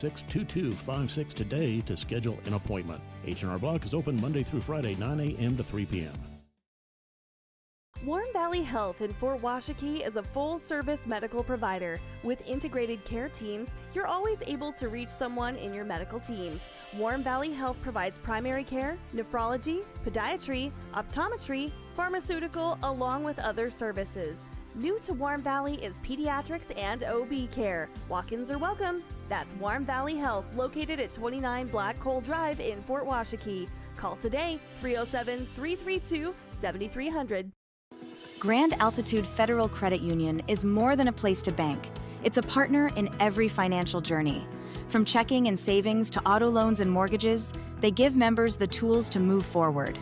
62256 today to schedule an appointment. H&R Block is open Monday through Friday, 9 a.m. to 3 p.m. Warm Valley Health in Fort Washakie is a full-service medical provider. With integrated care teams, you're always able to reach someone in your medical team. Warm Valley Health provides primary care, nephrology, podiatry, optometry, pharmaceutical, along with other services. New to Warm Valley is pediatrics and OB care. Walk-ins are welcome. That's Warm Valley Health, located at 29 Black Coal Drive in Fort Washakie. Call today, 307-332-7300. Grand Altitude Federal Credit Union is more than a place to bank. It's a partner in every financial journey. From checking and savings to auto loans and mortgages, they give members the tools to move forward.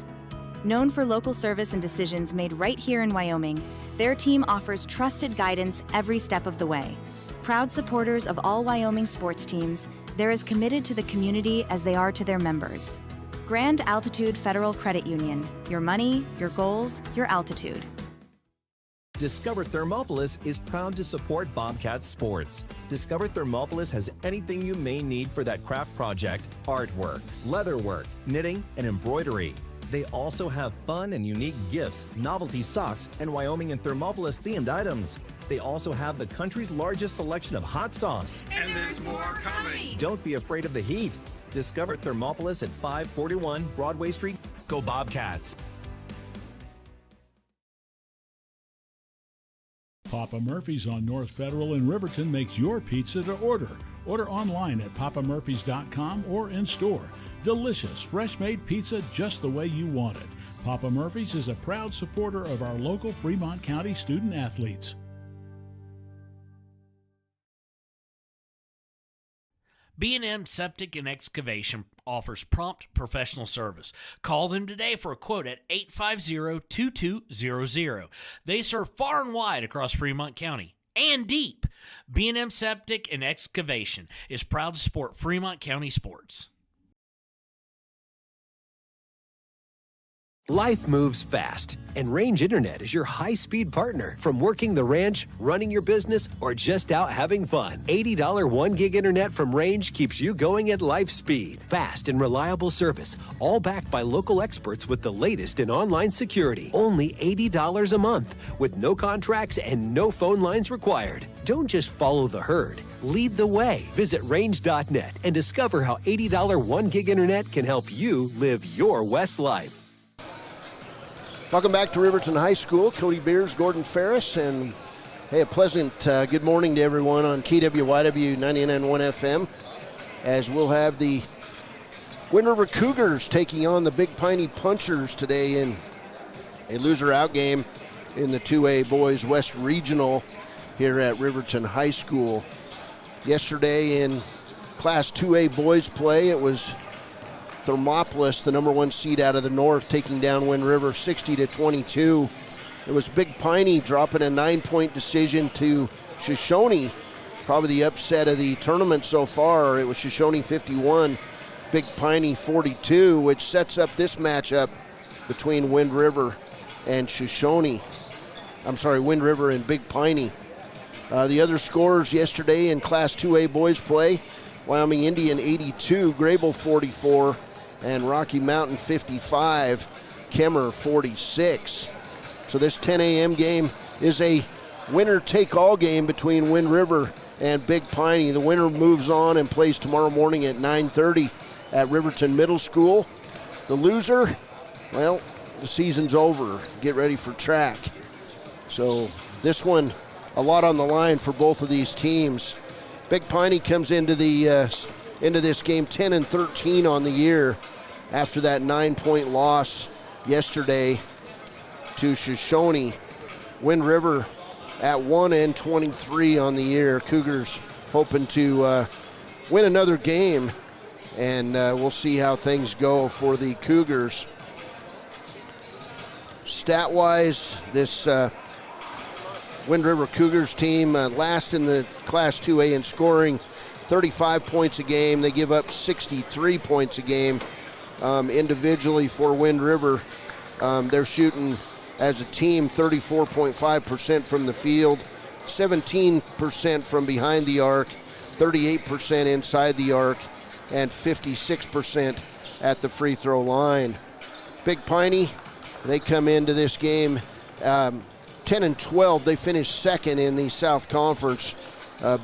Known for local service and decisions made right here in Wyoming, their team offers trusted guidance every step of the way. Proud supporters of all Wyoming sports teams, they're as committed to the community as they are to their members. Grand Altitude Federal Credit Union. Your money, your goals, your altitude. Discover Thermopolis is proud to support Bobcat Sports. Discover Thermopolis has anything you may need for that craft project: artwork, leatherwork, knitting, and embroidery. They also have fun and unique gifts, novelty socks, and Wyoming and Thermopolis themed items. They also have the country's largest selection of hot sauce. And there's more coming! Don't be afraid of the heat. Discover Thermopolis at 541 Broadway Street. Go Bobcats! Papa Murphy's on North Federal in Riverton makes your pizza to order. Order online at papamurphys.com or in store. Delicious, fresh-made pizza just the way you want it. Papa Murphy's is a proud supporter of our local Fremont County student athletes. B&M Septic and Excavation offers prompt professional service. Call them today for a quote at 850-2200. They serve far and wide across Fremont County and deep. B&M Septic and Excavation is proud to support Fremont County sports. Life moves fast, and Range Internet is your high-speed partner. From working the ranch, running your business, or just out having fun, $80 1-gig internet from Range keeps you going at life speed. Fast and reliable service, all backed by local experts with the latest in online security. Only $80 a month, with no contracts and no phone lines required. Don't just follow the herd. Lead the way. Visit range.net and discover how $80 1-gig internet can help you live your West life. Welcome back to Riverton High School. Cody Beers, Gordon Ferris, and hey, a pleasant good morning to everyone on KWYW 99.1 FM, as we'll have the Wind River Cougars taking on the Big Piney Punchers today in a loser-out game in the 2A Boys West Regional here at Riverton High School. Yesterday in Class 2A Boys play, it was Thermopolis, the number 1 seed out of the north, taking down Wind River 60-22. It was Big Piney dropping a 9-point decision to Shoshone, probably the upset of the tournament so far. It was Shoshone 51, Big Piney 42, which sets up this matchup between Wind River and Shoshone. I'm sorry, Wind River and Big Piney. The other scores yesterday in Class 2A boys play: Wyoming Indian 82, Grable 44, and Rocky Mountain 55, Kemmer 46. So this 10 a.m. game is a winner-take-all game between Wind River and Big Piney. The winner moves on and plays tomorrow morning at 9:30 at Riverton Middle School. The loser, well, the season's over. Get ready for track. So this one, a lot on the line for both of these teams. Big Piney comes into this game 10-13 on the year after that 9-point loss yesterday to Shoshone. Wind River at 1-23 on the year. Cougars hoping to win another game, and we'll see how things go for the Cougars. Stat-wise, this Wind River Cougars team last in the Class 2A in scoring, 35 points a game. They give up 63 points a game. Individually for Wind River, they're shooting as a team 34.5% from the field, 17% from behind the arc, 38% inside the arc, and 56% at the free throw line. Big Piney, they come into this game 10-12. They finished second in the South Conference.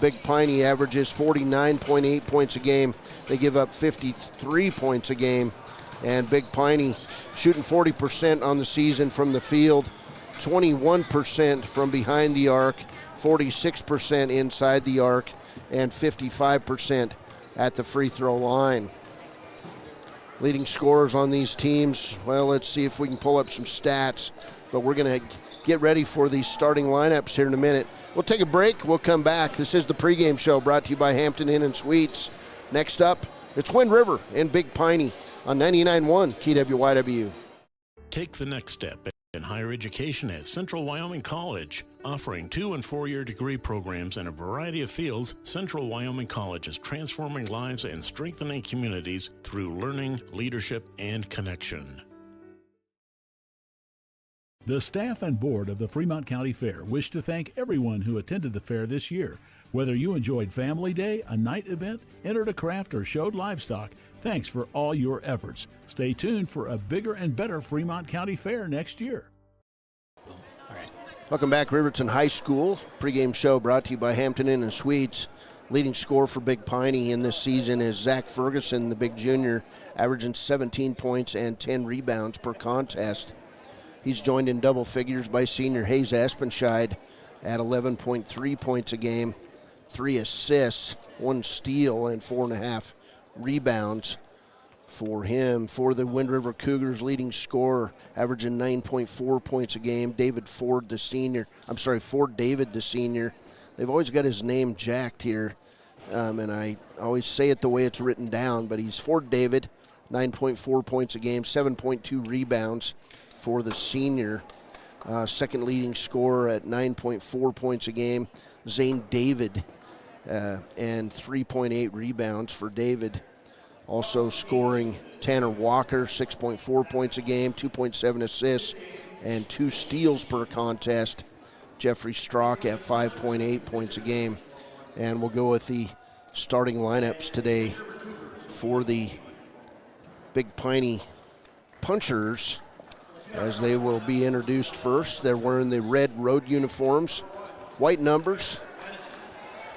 Big Piney averages 49.8 points a game. They give up 53 points a game. And Big Piney shooting 40% on the season from the field, 21% from behind the arc, 46% inside the arc, and 55% at the free throw line. Leading scorers on these teams, well, let's see if we can pull up some stats, but we're going to get ready for these starting lineups here in a minute. We'll take a break. We'll come back. This is the pregame show brought to you by Hampton Inn and Suites. Next up, it's Wind River and Big Piney on 99.1 KWYW. Take the next step in higher education at Central Wyoming College. Offering 2- and 4-year degree programs in a variety of fields, Central Wyoming College is transforming lives and strengthening communities through learning, leadership, and connection. The staff and board of the Fremont County Fair wish to thank everyone who attended the fair this year. Whether you enjoyed Family Day, a night event, entered a craft, or showed livestock, thanks for all your efforts. Stay tuned for a bigger and better Fremont County Fair next year. Welcome back, Riverton High School. Pregame show brought to you by Hampton Inn and Suites. Leading scorer for Big Piney in this season is Zach Ferguson, the big junior, averaging 17 points and 10 rebounds per contest. He's joined in double figures by senior Hayes Espenscheid at 11.3 points a game, 3 assists, 1 steal, and 4.5 rebounds for him. For the Wind River Cougars, leading scorer, averaging 9.4 points a game, Ford David, the senior. They've always got his name jacked here, and I always say it the way it's written down, but he's Ford David, 9.4 points a game, 7.2 rebounds for the senior. Second leading scorer at 9.4 points a game, Zane David, and 3.8 rebounds for David. Also scoring Tanner Walker, 6.4 points a game, 2.7 assists, and 2 steals per contest. Jeffrey Strock at 5.8 points a game. And we'll go with the starting lineups today for the Big Piney Punchers, as they will be introduced first. They're wearing the red road uniforms, white numbers,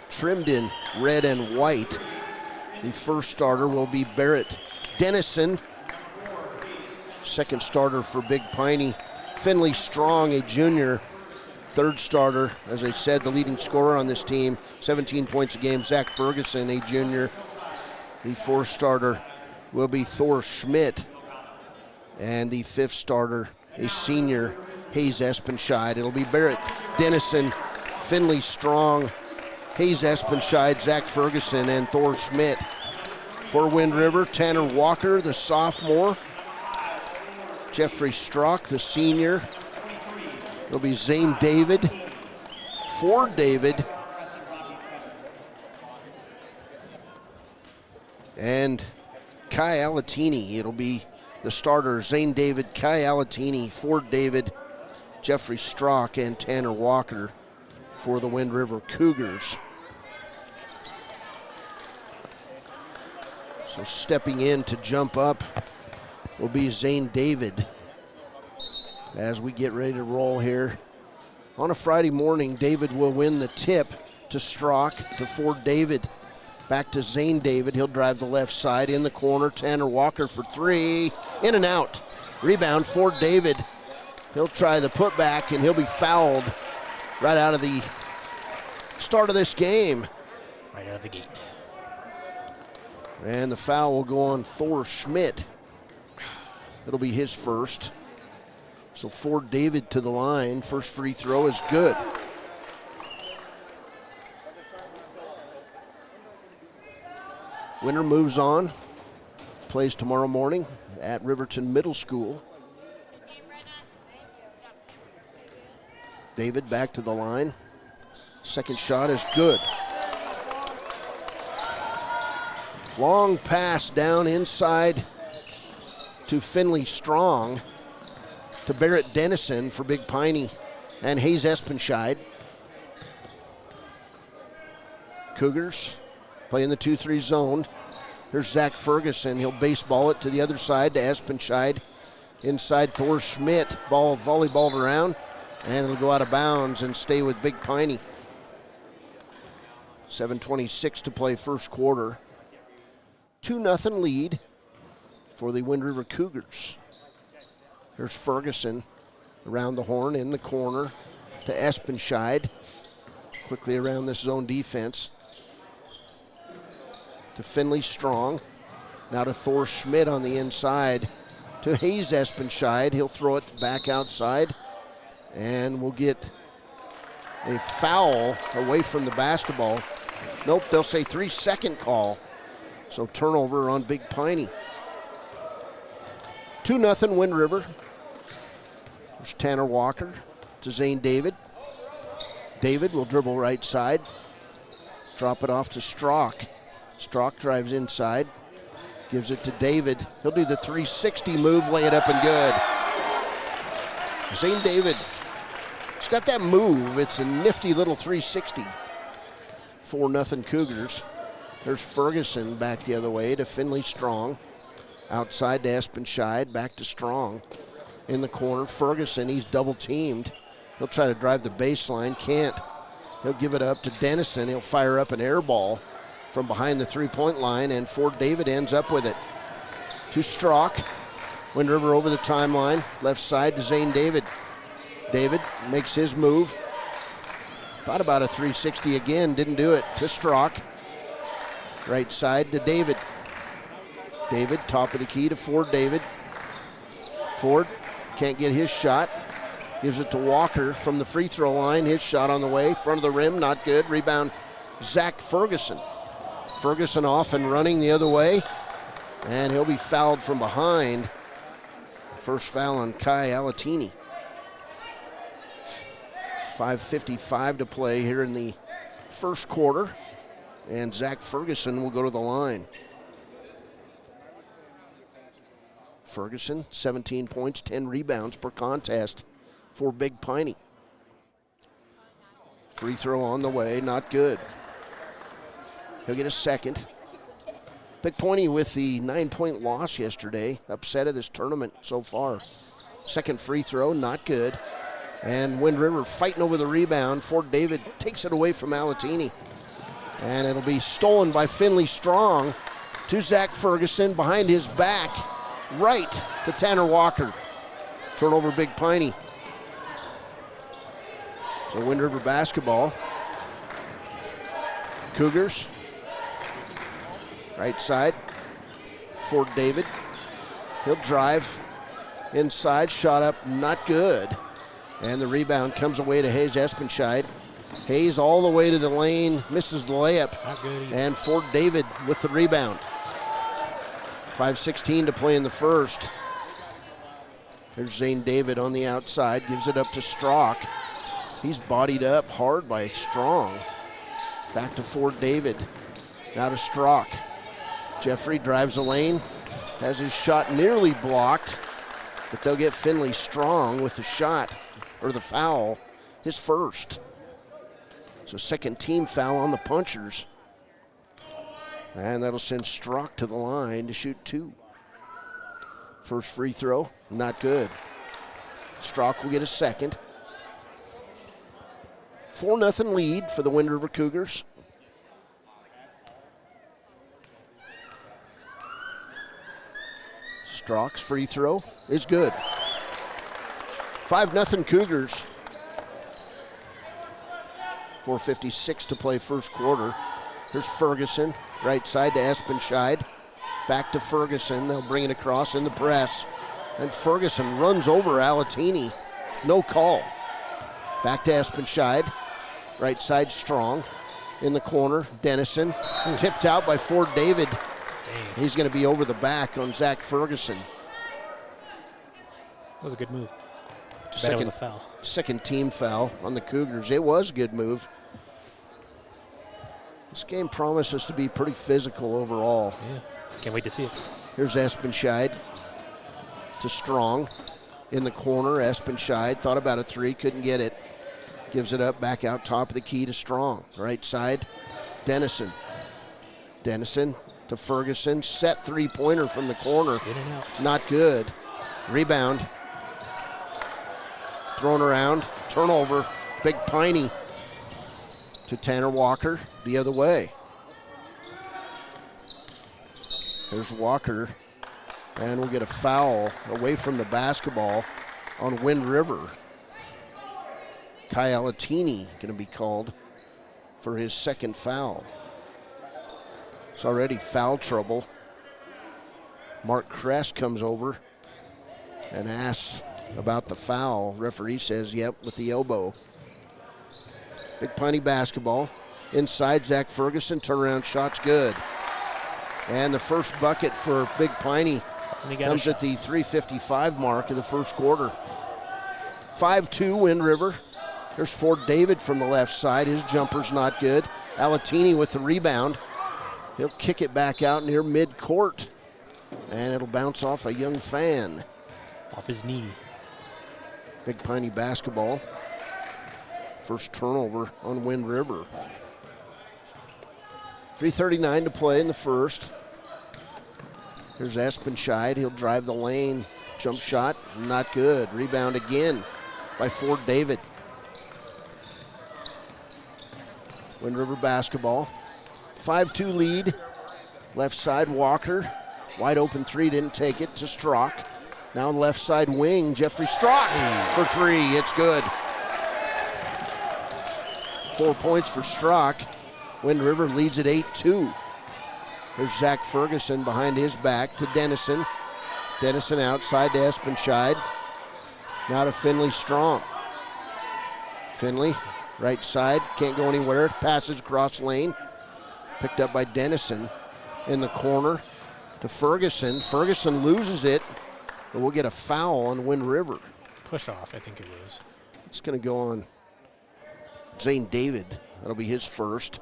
trimmed in red and white. The first starter will be Barrett Dennison. Second starter for Big Piney, Finley Strong, a junior. Third starter, as I said, the leading scorer on this team, 17 points a game, Zach Ferguson, a junior. The fourth starter will be Thor Schmidt. And the fifth starter, a senior, Hayes Espenscheid. It'll be Barrett Dennison, Finley Strong, Hayes Espenscheid, Zach Ferguson, and Thor Schmidt. For Wind River, Tanner Walker, the sophomore. Jeffrey Strock, the senior. It'll be Zane David, Ford David, and Kai Alatini. It'll be the starter, Zane David, Kai Alatini, Ford David, Jeffrey Strock, and Tanner Walker for the Wind River Cougars. So stepping in to jump up will be Zane David as we get ready to roll here. On a Friday morning, David will win the tip to Strock, to Ford David. Back to Zane David. He'll drive the left side in the corner. Tanner Walker for 3. In and out. Rebound, Ford David. He'll try the putback, and he'll be fouled right out of the start of this game. Right out of the gate. And the foul will go on Thor Schmidt. It'll be his first. So Ford David to the line. First free throw is good. Winner moves on. Plays tomorrow morning at Riverton Middle School. David back to the line. Second shot is good. Long pass down inside to Finley Strong, to Barrett Dennison for Big Piney, and Hayes Espenscheid. Cougars playing the 2-3 zone. Here's Zach Ferguson. He'll baseball it to the other side to Espenscheid. Inside Thor Schmidt. Ball volleyballed around, and it'll go out of bounds and stay with Big Piney. 7:26 to play first quarter. 2-0 lead for the Wind River Cougars. Here's Ferguson around the horn in the corner to Espenscheid. Quickly around this zone defense. To Finley Strong. Now to Thor Schmidt on the inside. To Hayes Espenscheid. He'll throw it back outside. And we'll get a foul away from the basketball. Nope, they'll say 3-second call. So turnover on Big Piney. 2-0 Wind River. There's Tanner Walker to Zane David. David will dribble right side. Drop it off to Strock. Strock drives inside. Gives it to David. He'll do the 360 move, lay it up and good. Zane David. He's got that move. It's a nifty little 360. 4-0 Cougars. There's Ferguson back the other way to Finley Strong. Outside to Espenscheid, back to Strong. In the corner, Ferguson, he's double teamed. He'll try to drive the baseline, can't. He'll give it up to Dennison. He'll fire up an air ball from behind the three-point line, and Ford David ends up with it. To Strock. Wind River over the timeline. Left side to Zane David. David makes his move. Thought about a 360 again, didn't do it. To Strock. Right side to David. David, top of the key to Ford David. Ford can't get his shot. Gives it to Walker from the free throw line. His shot on the way. Front of the rim, not good. Rebound, Zach Ferguson. Ferguson off and running the other way. And he'll be fouled from behind. First foul on Kai Alatini. 5:55 to play here in the first quarter. And Zach Ferguson will go to the line. Ferguson, 17 points, 10 rebounds per contest for Big Piney. Free throw on the way, not good. He'll get a second. Big Piney with the 9-point loss yesterday, upset of this tournament so far. Second free throw, not good. And Wind River fighting over the rebound. Ford David takes it away from Alatini. And it'll be stolen by Finley Strong to Zach Ferguson behind his back. Right to Tanner Walker. Turnover Big Piney. So Wind River basketball. Cougars. Right side. Ford David. He'll drive inside. Shot up, not good. And the rebound comes away to Hayes Espenscheid. Hayes all the way to the lane, misses the layup. And Ford David with the rebound. 5:16 to play in the first. There's Zane David on the outside, gives it up to Strock. He's bodied up hard by Strong. Back to Ford David. Now to Strock. Jeffrey drives the lane, has his shot nearly blocked, but they'll get Finley Strong with the shot, or the foul, his first. So second team foul on the Punchers. And that'll send Strock to the line to shoot two. First free throw, not good. Strock will get a second. 4-0 lead for the Wind River Cougars. Strock's free throw is good. 5-0 Cougars. 4:56 to play first quarter. Here's Ferguson, right side to Espenscheid. Back to Ferguson. They'll bring it across in the press. And Ferguson runs over Alatini. No call. Back to Espenscheid. Right side Strong. In the corner, Dennison. Tipped out by Ford David. Dang. He's going to be over the back on Zach Ferguson. That was a good move. Too bad it was a foul. Second team foul on the Cougars. It was a good move. This game promises to be pretty physical overall. Yeah, can't wait to see it. Here's Espenscheid to Strong. In the corner, Espenscheid thought about a three, couldn't get it. Gives it up back out top of the key to Strong. Right side, Dennison. Dennison to Ferguson. Set three-pointer from the corner. In and out. Not good. Rebound. Thrown around. Turnover. Big Piney to Tanner Walker the other way. There's Walker. And we'll get a foul away from the basketball on Wind River. Kai Alatini going to be called for his second foul. It's already foul trouble. Mark Kress comes over and asks about the foul. Referee says, yep, with the elbow. Big Piney basketball. Inside, Zach Ferguson. Turnaround shot's good. And the first bucket for Big Piney comes at the 3:55 mark of the first quarter. 5-2 Wind River. There's Ford David from the left side. His jumper's not good. Alatini with the rebound. He'll kick it back out near midcourt. And it'll bounce off a young fan. Off his knee. Big Piney basketball. First turnover on Wind River. 3:39 to play in the first. Here's Espenscheid. He'll drive the lane. Jump shot, not good. Rebound again by Ford David. Wind River basketball. 5-2 lead. Left side, Walker. Wide open three, didn't take it to Strock. Now left side wing, Jeffrey Strock for three. It's good. 4 points for Strock. Wind River leads at 8-2. There's Zach Ferguson behind his back to Dennison. Dennison outside to Espenscheid. Now to Finley Strong. Finley, right side, can't go anywhere. Passes across lane. Picked up by Dennison in the corner to Ferguson. Ferguson loses it, but we'll get a foul on Wind River. Push off, I think it was. It's going to go on Zane David. That'll be his first.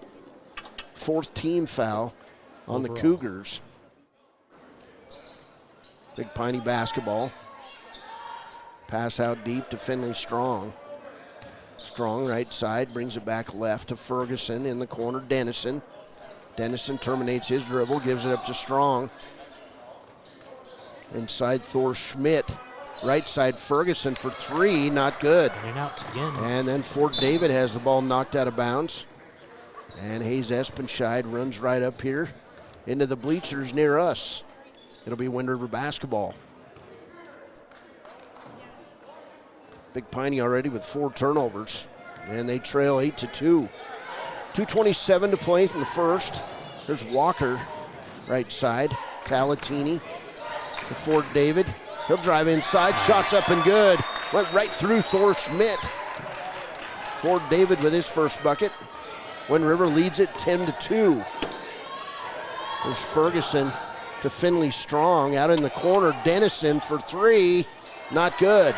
Fourth team foul on the Cougars. Big Piney basketball. Pass out deep to Finley Strong. Strong right side, brings it back left to Ferguson in the corner. Dennison. Dennison terminates his dribble, gives it up to Strong. Inside Thor Schmidt. Right side Ferguson for three, not good. And out again. And then Fort David has the ball knocked out of bounds. And Hayes Espenscheid runs right up here into the bleachers near us. It'll be Wind River basketball. Big Piney already with 4 turnovers. And they trail 8-2. 2:27 to play in the first. There's Walker, right side. Talatini to Fort David. He'll drive inside, shots up and good. Went right through Thor Schmidt. Fort David with his first bucket. Wind River leads it 10-2. There's Ferguson to Finley Strong out in the corner. Dennison for three, not good.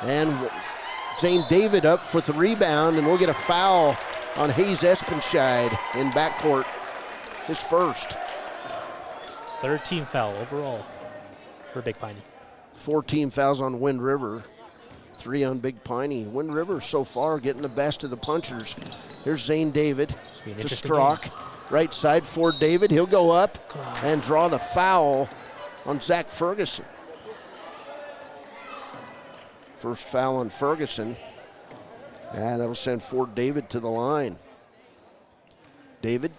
And Zane David up for the rebound, and we'll get a foul on Hayes Espenscheid in backcourt. His first. Third team foul overall for Big Piney. 4 team fouls on Wind River. 3 on Big Piney. Wind River so far getting the best of the punchers. Here's Zane David to Strock. Right side for David. He'll go up and draw the foul on Zach Ferguson. First foul on Ferguson. And that'll send Fort David to the line. David.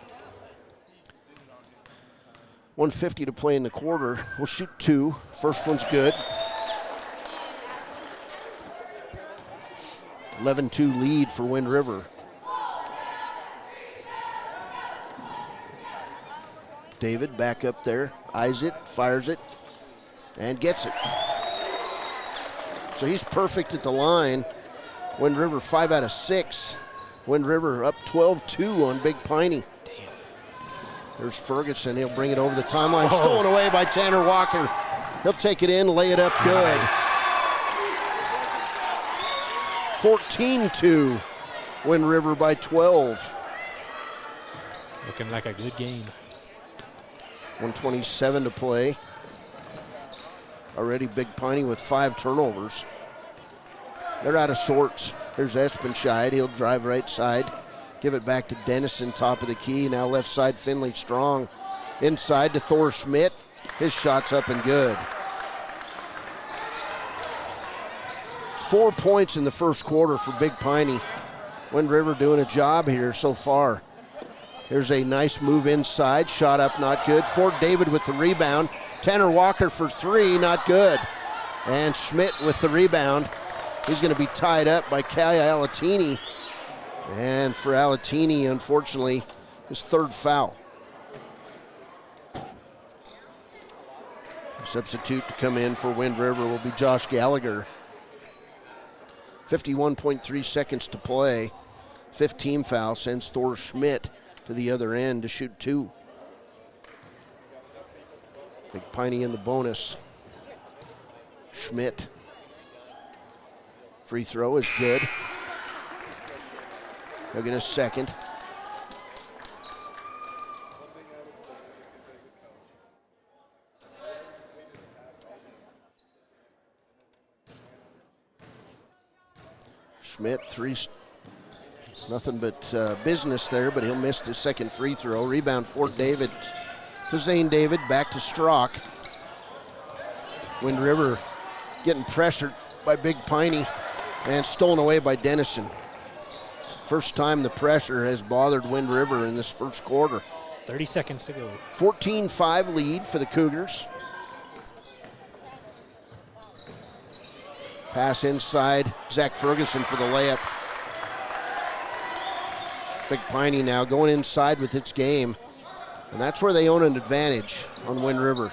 1:50 to play in the quarter. We'll shoot 2. First one's good. 11-2 lead for Wind River. David back up there, eyes it, fires it, and gets it. So he's perfect at the line. Wind River 5 out of 6. Wind River up 12-2 on Big Piney. There's Ferguson. He'll bring it over the timeline. Stolen away by Tanner Walker. He'll take it in, lay it up good. 14-2. Wind River by 12. Looking like a good game. 1:27 to play. Already Big Piney with 5 turnovers. They're out of sorts. Here's Espenscheid. He'll drive right side. Give it back to Dennison, top of the key. Now left side, Finley strong. Inside to Thor Schmidt. His shot's up and good. 4 points in the first quarter for Big Piney. Wind River doing a job here so far. Here's a nice move inside. Shot up, not good. Fort David with the rebound. Tanner Walker for three, not good. And Schmidt with the rebound. He's going to be tied up by Kaya Alatini. And for Alatini, unfortunately, his third foul. Substitute to come in for Wind River will be Josh Gallagher. 51.3 seconds to play. 15 foul sends Thor Schmidt to the other end to shoot two. Big Piney in the bonus. Schmidt. Free throw is good. He'll get a second. Schmidt, nothing but business there, but he'll miss his second free throw. Rebound, Fort David to Zane David, back to Strock. Wind River getting pressured by Big Piney and stolen away by Dennison. First time the pressure has bothered Wind River in this first quarter. 30 seconds to go. 14-5 lead for the Cougars. Pass inside, Zach Ferguson for the layup. Big Piney now going inside with its game. And that's where they own an advantage on Wind River.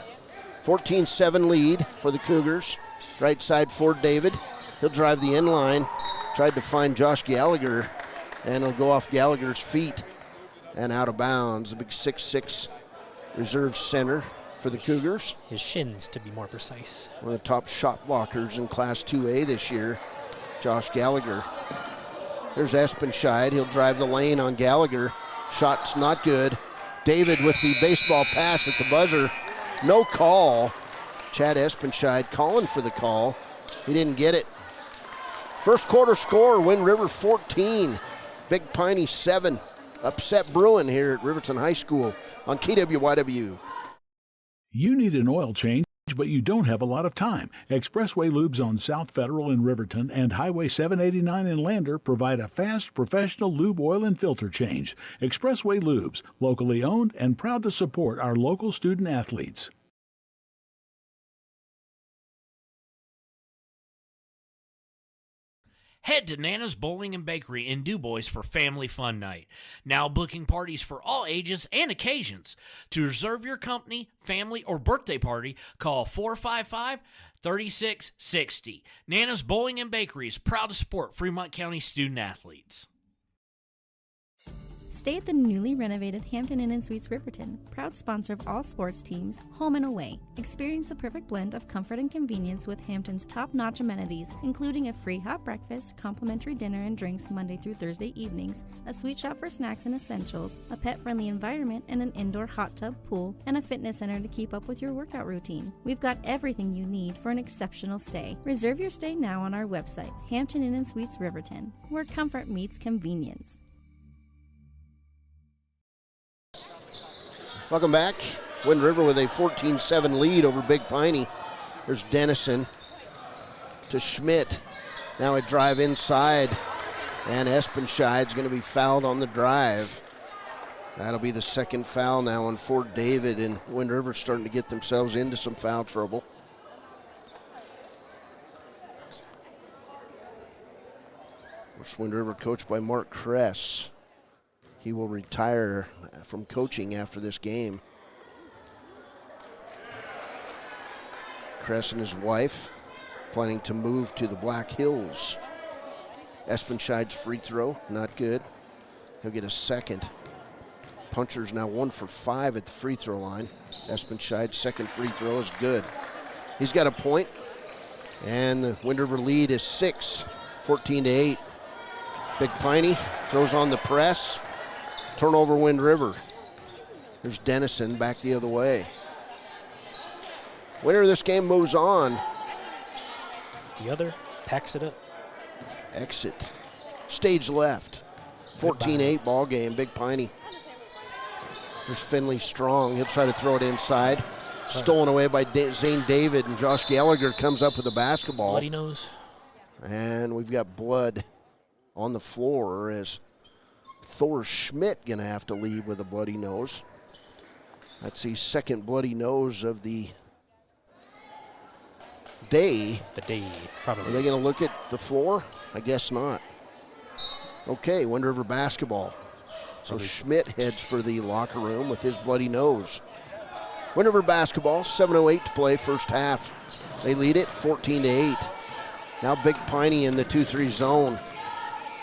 14-7 lead for the Cougars. Right side Fort David. He'll drive the end line. Tried to find Josh Gallagher, and it'll go off Gallagher's feet and out of bounds. The big 6'6" reserve center for the Cougars. His shins, to be more precise. One of the top shot blockers in Class 2A this year, Josh Gallagher. There's Espenscheid. He'll drive the lane on Gallagher. Shot's not good. David with the baseball pass at the buzzer. No call. Chad Espenscheid calling for the call. He didn't get it. First quarter score, Wind River 14. Big Piney 7. Upset brewing here at Riverton High School on KWYW. You need an oil change, but you don't have a lot of time. Expressway Lubes on South Federal in Riverton and Highway 789 in Lander provide a fast, professional lube, oil, and filter change. Expressway Lubes, locally owned and proud to support our local student athletes. Head to Nana's Bowling and Bakery in DuBois for Family Fun Night. Now booking parties for all ages and occasions. To reserve your company, family, or birthday party, call 455-3660. Nana's Bowling and Bakery is proud to support Fremont County student athletes. Stay at the newly renovated Hampton Inn & Suites Riverton, proud sponsor of all sports teams, home and away. Experience the perfect blend of comfort and convenience with Hampton's top-notch amenities, including a free hot breakfast, complimentary dinner and drinks Monday through Thursday evenings, a sweet shop for snacks and essentials, a pet-friendly environment and an indoor hot tub pool, and a fitness center to keep up with your workout routine. We've got everything you need for an exceptional stay. Reserve your stay now on our website, Hampton Inn & Suites Riverton, where comfort meets convenience. Welcome back. Wind River with a 14-7 lead over Big Piney. There's Dennison to Schmidt. Now a drive inside, and Espenscheid's going to be fouled on the drive. That'll be the second foul now on Fort David, and Wind River starting to get themselves into some foul trouble. Of course, Wind River coached by Mark Kress. He will retire from coaching after this game. Kress and his wife planning to move to the Black Hills. Espenscheid's free throw, not good. He'll get a second. Puncher's now 1 for 5 at the free throw line. Espenscheid's second free throw is good. He's got a point, and the Wind River lead is 6, 14-8. Big Piney throws on the press. Turnover, Wind River. There's Dennison back the other way. Winner of this game moves on. The other packs it up. Exit. Stage left. 14-8 ball game, Big Piney. There's Finley Strong. He'll try to throw it inside. Stolen away by Zane David, and Josh Gallagher comes up with the basketball. Bloody nose. And we've got blood on the floor as Thor Schmidt going to have to leave with a bloody nose. That's the second bloody nose of the day. Probably. Are they going to look at the floor? I guess not. Okay, Wind River basketball. So Schmidt heads for the locker room with his bloody nose. Wind River basketball, 7:08 to play first half. They lead it 14-8. Now Big Piney in the 2-3 zone.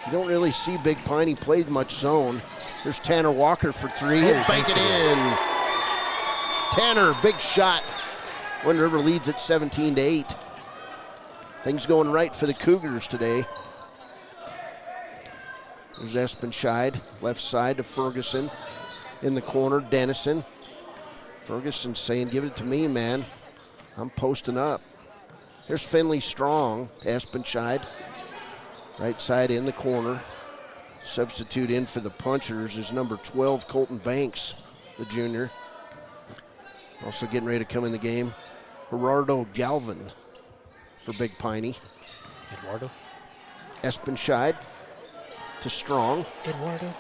You don't really see Big Piney play much zone. There's Tanner Walker for three. He'll bank it in. Tanner, big shot. Wind River leads at 17-8. Things going right for the Cougars today. There's Espenscheid, left side to Ferguson. In the corner, Dennison. Ferguson saying, give it to me, man. I'm posting up. Here's Finley Strong, Espenscheid. Right side in the corner. Substitute in for the punchers is number 12, Colton Banks, the junior. Also getting ready to come in the game, Gerardo Galvin for Big Piney. Eduardo. Espenscheid to Strong. Eduardo.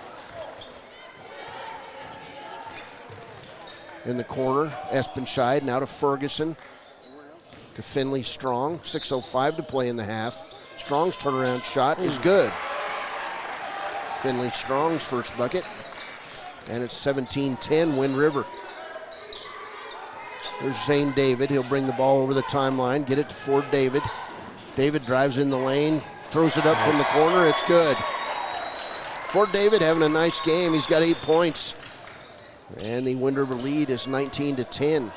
In the corner, Espenscheid now to Ferguson. To Finley Strong. 6:05 to play in the half. Strong's turnaround shot is good. Finley Strong's first bucket. And it's 17-10 Wind River. There's Zane David. He'll bring the ball over the timeline, get it to Ford David. David drives in the lane, throws it up from the corner. It's good. Ford David having a nice game. He's got 8 points. And the Wind River lead is 19-10.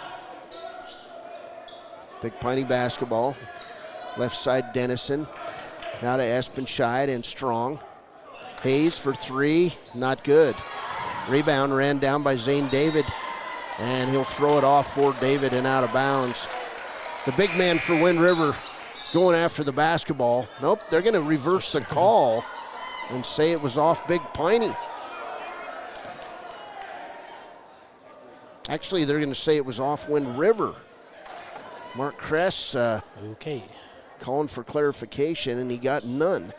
Big Piney basketball. Left side Dennison. Now to Espenscheid and Strong. Hayes for three, not good. Rebound ran down by Zane David. And he'll throw it off for David and out of bounds. The big man for Wind River going after the basketball. Nope, they're going to reverse the call and say it was off Big Piney. Actually, they're going to say it was off Wind River. Mark Kress calling for clarification, and he got none.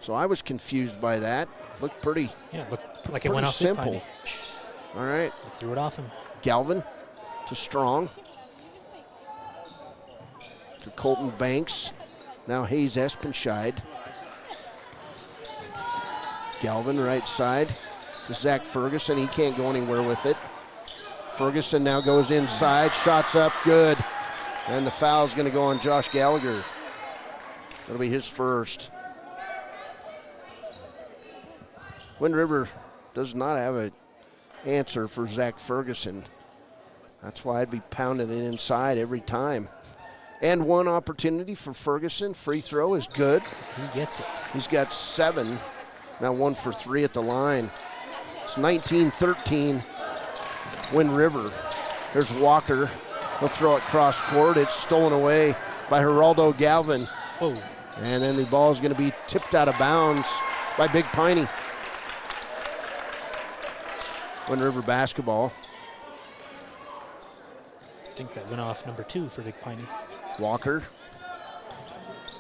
So I was confused by that. Looked pretty looked like it went off simple. All right. They threw it off him. Galvin to Strong. To Colton Banks. Now Hayes Espenscheid. Galvin right side to Zach Ferguson. He can't go anywhere with it. Ferguson now goes inside. Shots up, good. And the foul's going to go on Josh Gallagher. That'll be his first. Wind River does not have an answer for Zach Ferguson. That's why I'd be pounding it inside every time. And one opportunity for Ferguson. Free throw is good. He gets it. He's got 7. Now 1 for 3 at the line. It's 19-13 Wind River. There's Walker. He'll throw it cross court. It's stolen away by Geraldo Galvin. Whoa. And then the ball is going to be tipped out of bounds by Big Piney. Wind River basketball. I think that went off number 2 for Big Piney. Walker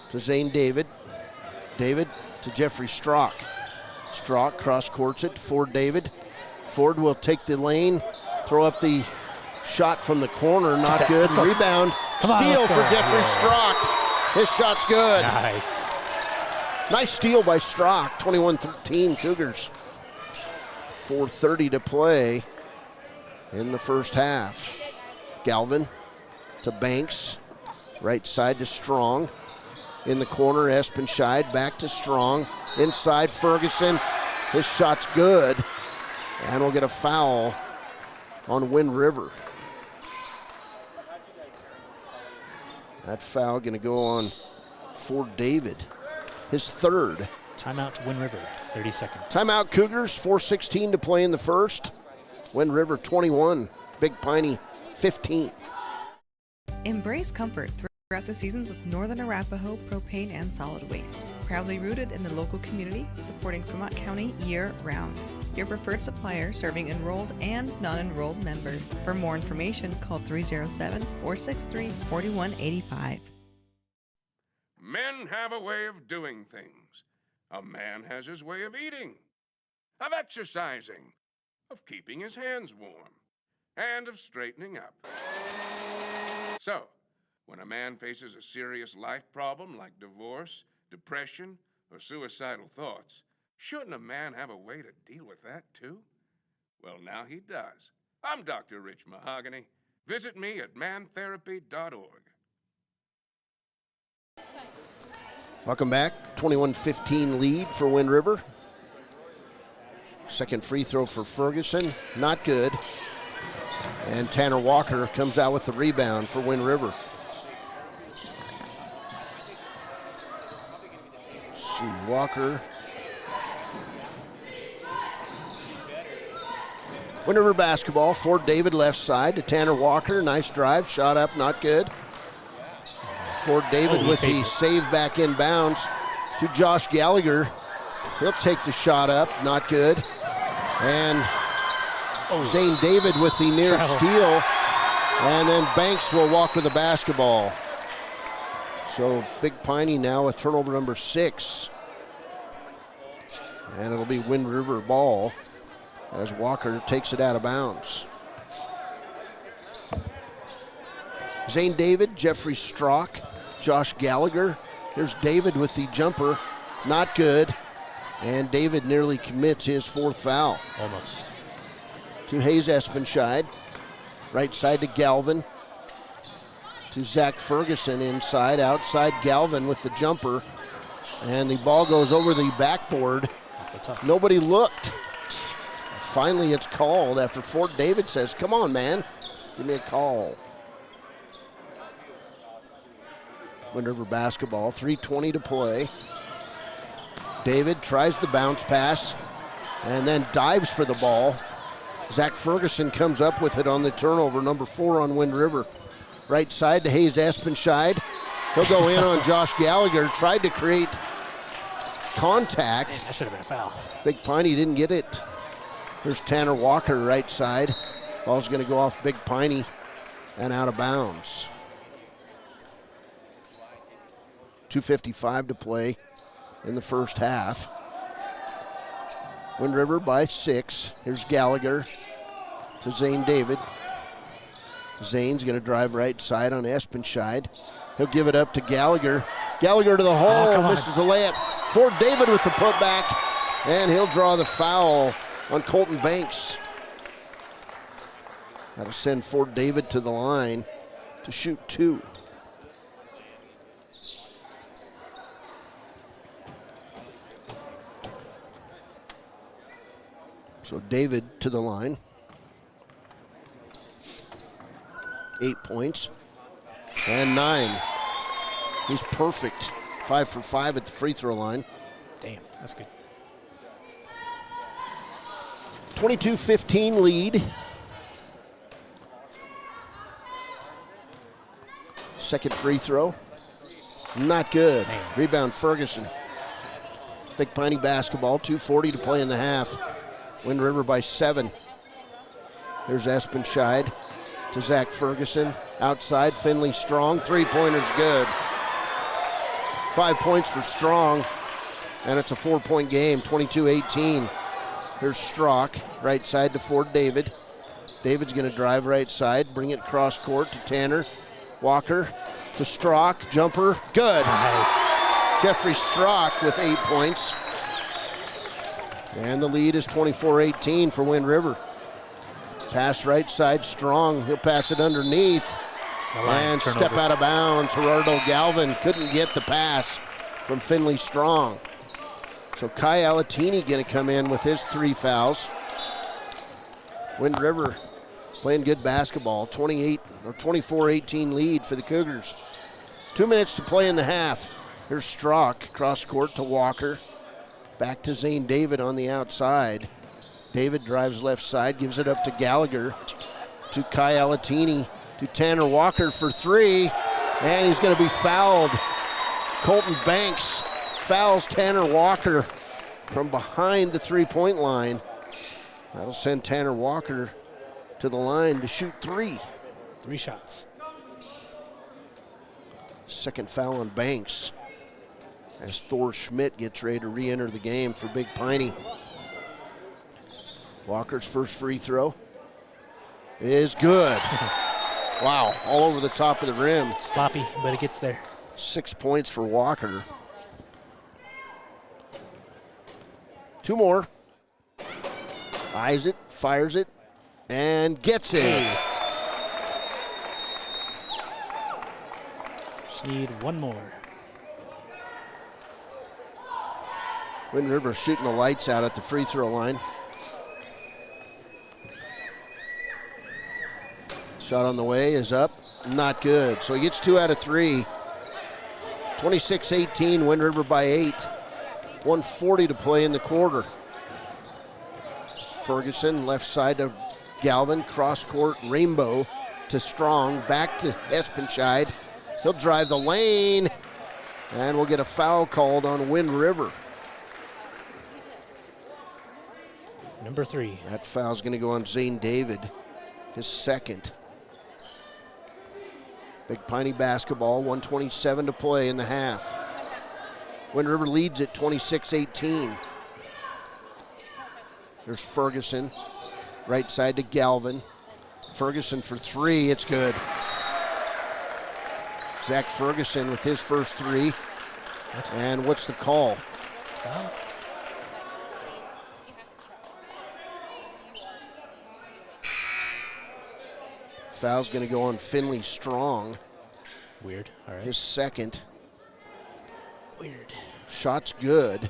to Zane David. David to Jeffrey Strock. Strock cross courts it. Ford David. Ford will take the lane, throw up the shot from the corner. Not good. Rebound. Steal for Jeffrey Strock. His shot's good. Nice. Nice steal by Strock. 21-13 Cougars. 4:30 to play in the first half. Galvin to Banks. Right side to Strong. In the corner, Espenscheid. Back to Strong. Inside, Ferguson. His shot's good. And we'll get a foul on Wind River. That foul going to go on Ford David. His third. Timeout to Wind River. 30 seconds. Timeout Cougars. 4:16 to play in the first. Wind River 21. Big Piney 15. Embrace comfort throughout the seasons with Northern Arapaho Propane and Solid Waste. Proudly rooted in the local community, supporting Fremont County year-round. Your preferred supplier serving enrolled and non-enrolled members. For more information, call 307-463-4185. Men have a way of doing things. A man has his way of eating, of exercising, of keeping his hands warm, and of straightening up. So, when a man faces a serious life problem like divorce, depression, or suicidal thoughts, shouldn't a man have a way to deal with that too? Well, now he does. I'm Dr. Rich Mahogany. Visit me at mantherapy.org. Welcome back. 21-15 lead for Wind River. Second free throw for Ferguson. Not good. And Tanner Walker comes out with the rebound for Wind River. Let's see, Walker. Wind River basketball. Ford David left side to Tanner Walker. Nice drive. Shot up. Not good. Ford David with the save back in bounds to Josh Gallagher. He'll take the shot up, not good. And Zane David with the near steal. And then Banks will walk with the basketball. So Big Piney now with turnover number 6. And it'll be Wind River ball as Walker takes it out of bounds. Zane David, Jeffrey Strock, Josh Gallagher. Here's David with the jumper. Not good. And David nearly commits his 4th foul. Almost. To Hayes Espenscheid. Right side to Galvin. To Zach Ferguson inside. Outside Galvin with the jumper. And the ball goes over the backboard. Nobody looked. Finally it's called after Fort David says, come on, man. Give me a call. Wind River basketball, 3:20 to play. David tries the bounce pass and then dives for the ball. Zach Ferguson comes up with it on the turnover, number 4 on Wind River. Right side to Hayes Espenscheid. He'll go in on Josh Gallagher, tried to create contact. Man, that should have been a foul. Big Piney didn't get it. There's Tanner Walker right side. Ball's going to go off Big Piney and out of bounds. 2:55 to play in the first half. Wind River by 6. Here's Gallagher to Zane David. Zane's going to drive right side on Espenscheid. He'll give it up to Gallagher. Gallagher to the hole, misses a layup. Ford David with the putback, and he'll draw the foul on Colton Banks. That'll send Ford David to the line to shoot 2. So David to the line. 8 points and 9. He's perfect. 5 for 5 at the free throw line. Damn, that's good. 22-15 lead. Second free throw. Not good. Man. Rebound Ferguson. Big Piney basketball. 2:40 to play in the half. Wind River by 7. There's Espenscheid to Zach Ferguson. Outside, Finley Strong. 3-pointer's good. 5 points for Strong, and it's a 4-point game, 22-18. Here's Strock, right side to Ford David. David's going to drive right side, bring it cross court to Tanner. Walker to Strock, jumper, good. Nice. Jeffrey Strock with 8 points. And the lead is 24-18 for Wind River. Pass right side, Strong. He'll pass it underneath. And step out of bounds. Gerardo Galvin couldn't get the pass from Finley Strong. So Kai Alatini going to come in with his 3 fouls. Wind River playing good basketball. 24-18 lead for the Cougars. 2 minutes to play in the half. Here's Strock, cross court to Walker. Back to Zane David on the outside. David drives left side, gives it up to Gallagher, to Kai Alatini, to Tanner Walker for 3. And he's going to be fouled. Colton Banks fouls Tanner Walker from behind the three-point line. That'll send Tanner Walker to the line to shoot 3. 3 shots. Second foul on Banks as Thor Schmidt gets ready to re-enter the game for Big Piney. Walker's first free throw is good. Wow, all over the top of the rim. Sloppy, but it gets there. 6 points for Walker. 2 more. Eyes it, fires it, and gets it. Just need 1 more. Wind River shooting the lights out at the free throw line. Shot on the way is up, not good. So he gets 2 out of 3. 26-18, Wind River by 8. 1:40 to play in the quarter. Ferguson, left side to Galvin, cross court, Rainbow to Strong, back to Espenscheid. He'll drive the lane, and we'll get a foul called on Wind River. Number 3. That foul's going to go on Zane David, his second. Big Piney basketball, 1:27 to play in the half. Wind River leads at 26-18. There's Ferguson, right side to Galvin. Ferguson for 3, it's good. Zach Ferguson with his first 3. And what's the call? Foul. Foul's going to go on Finley Strong. Weird, all right. His second. Weird. Shot's good.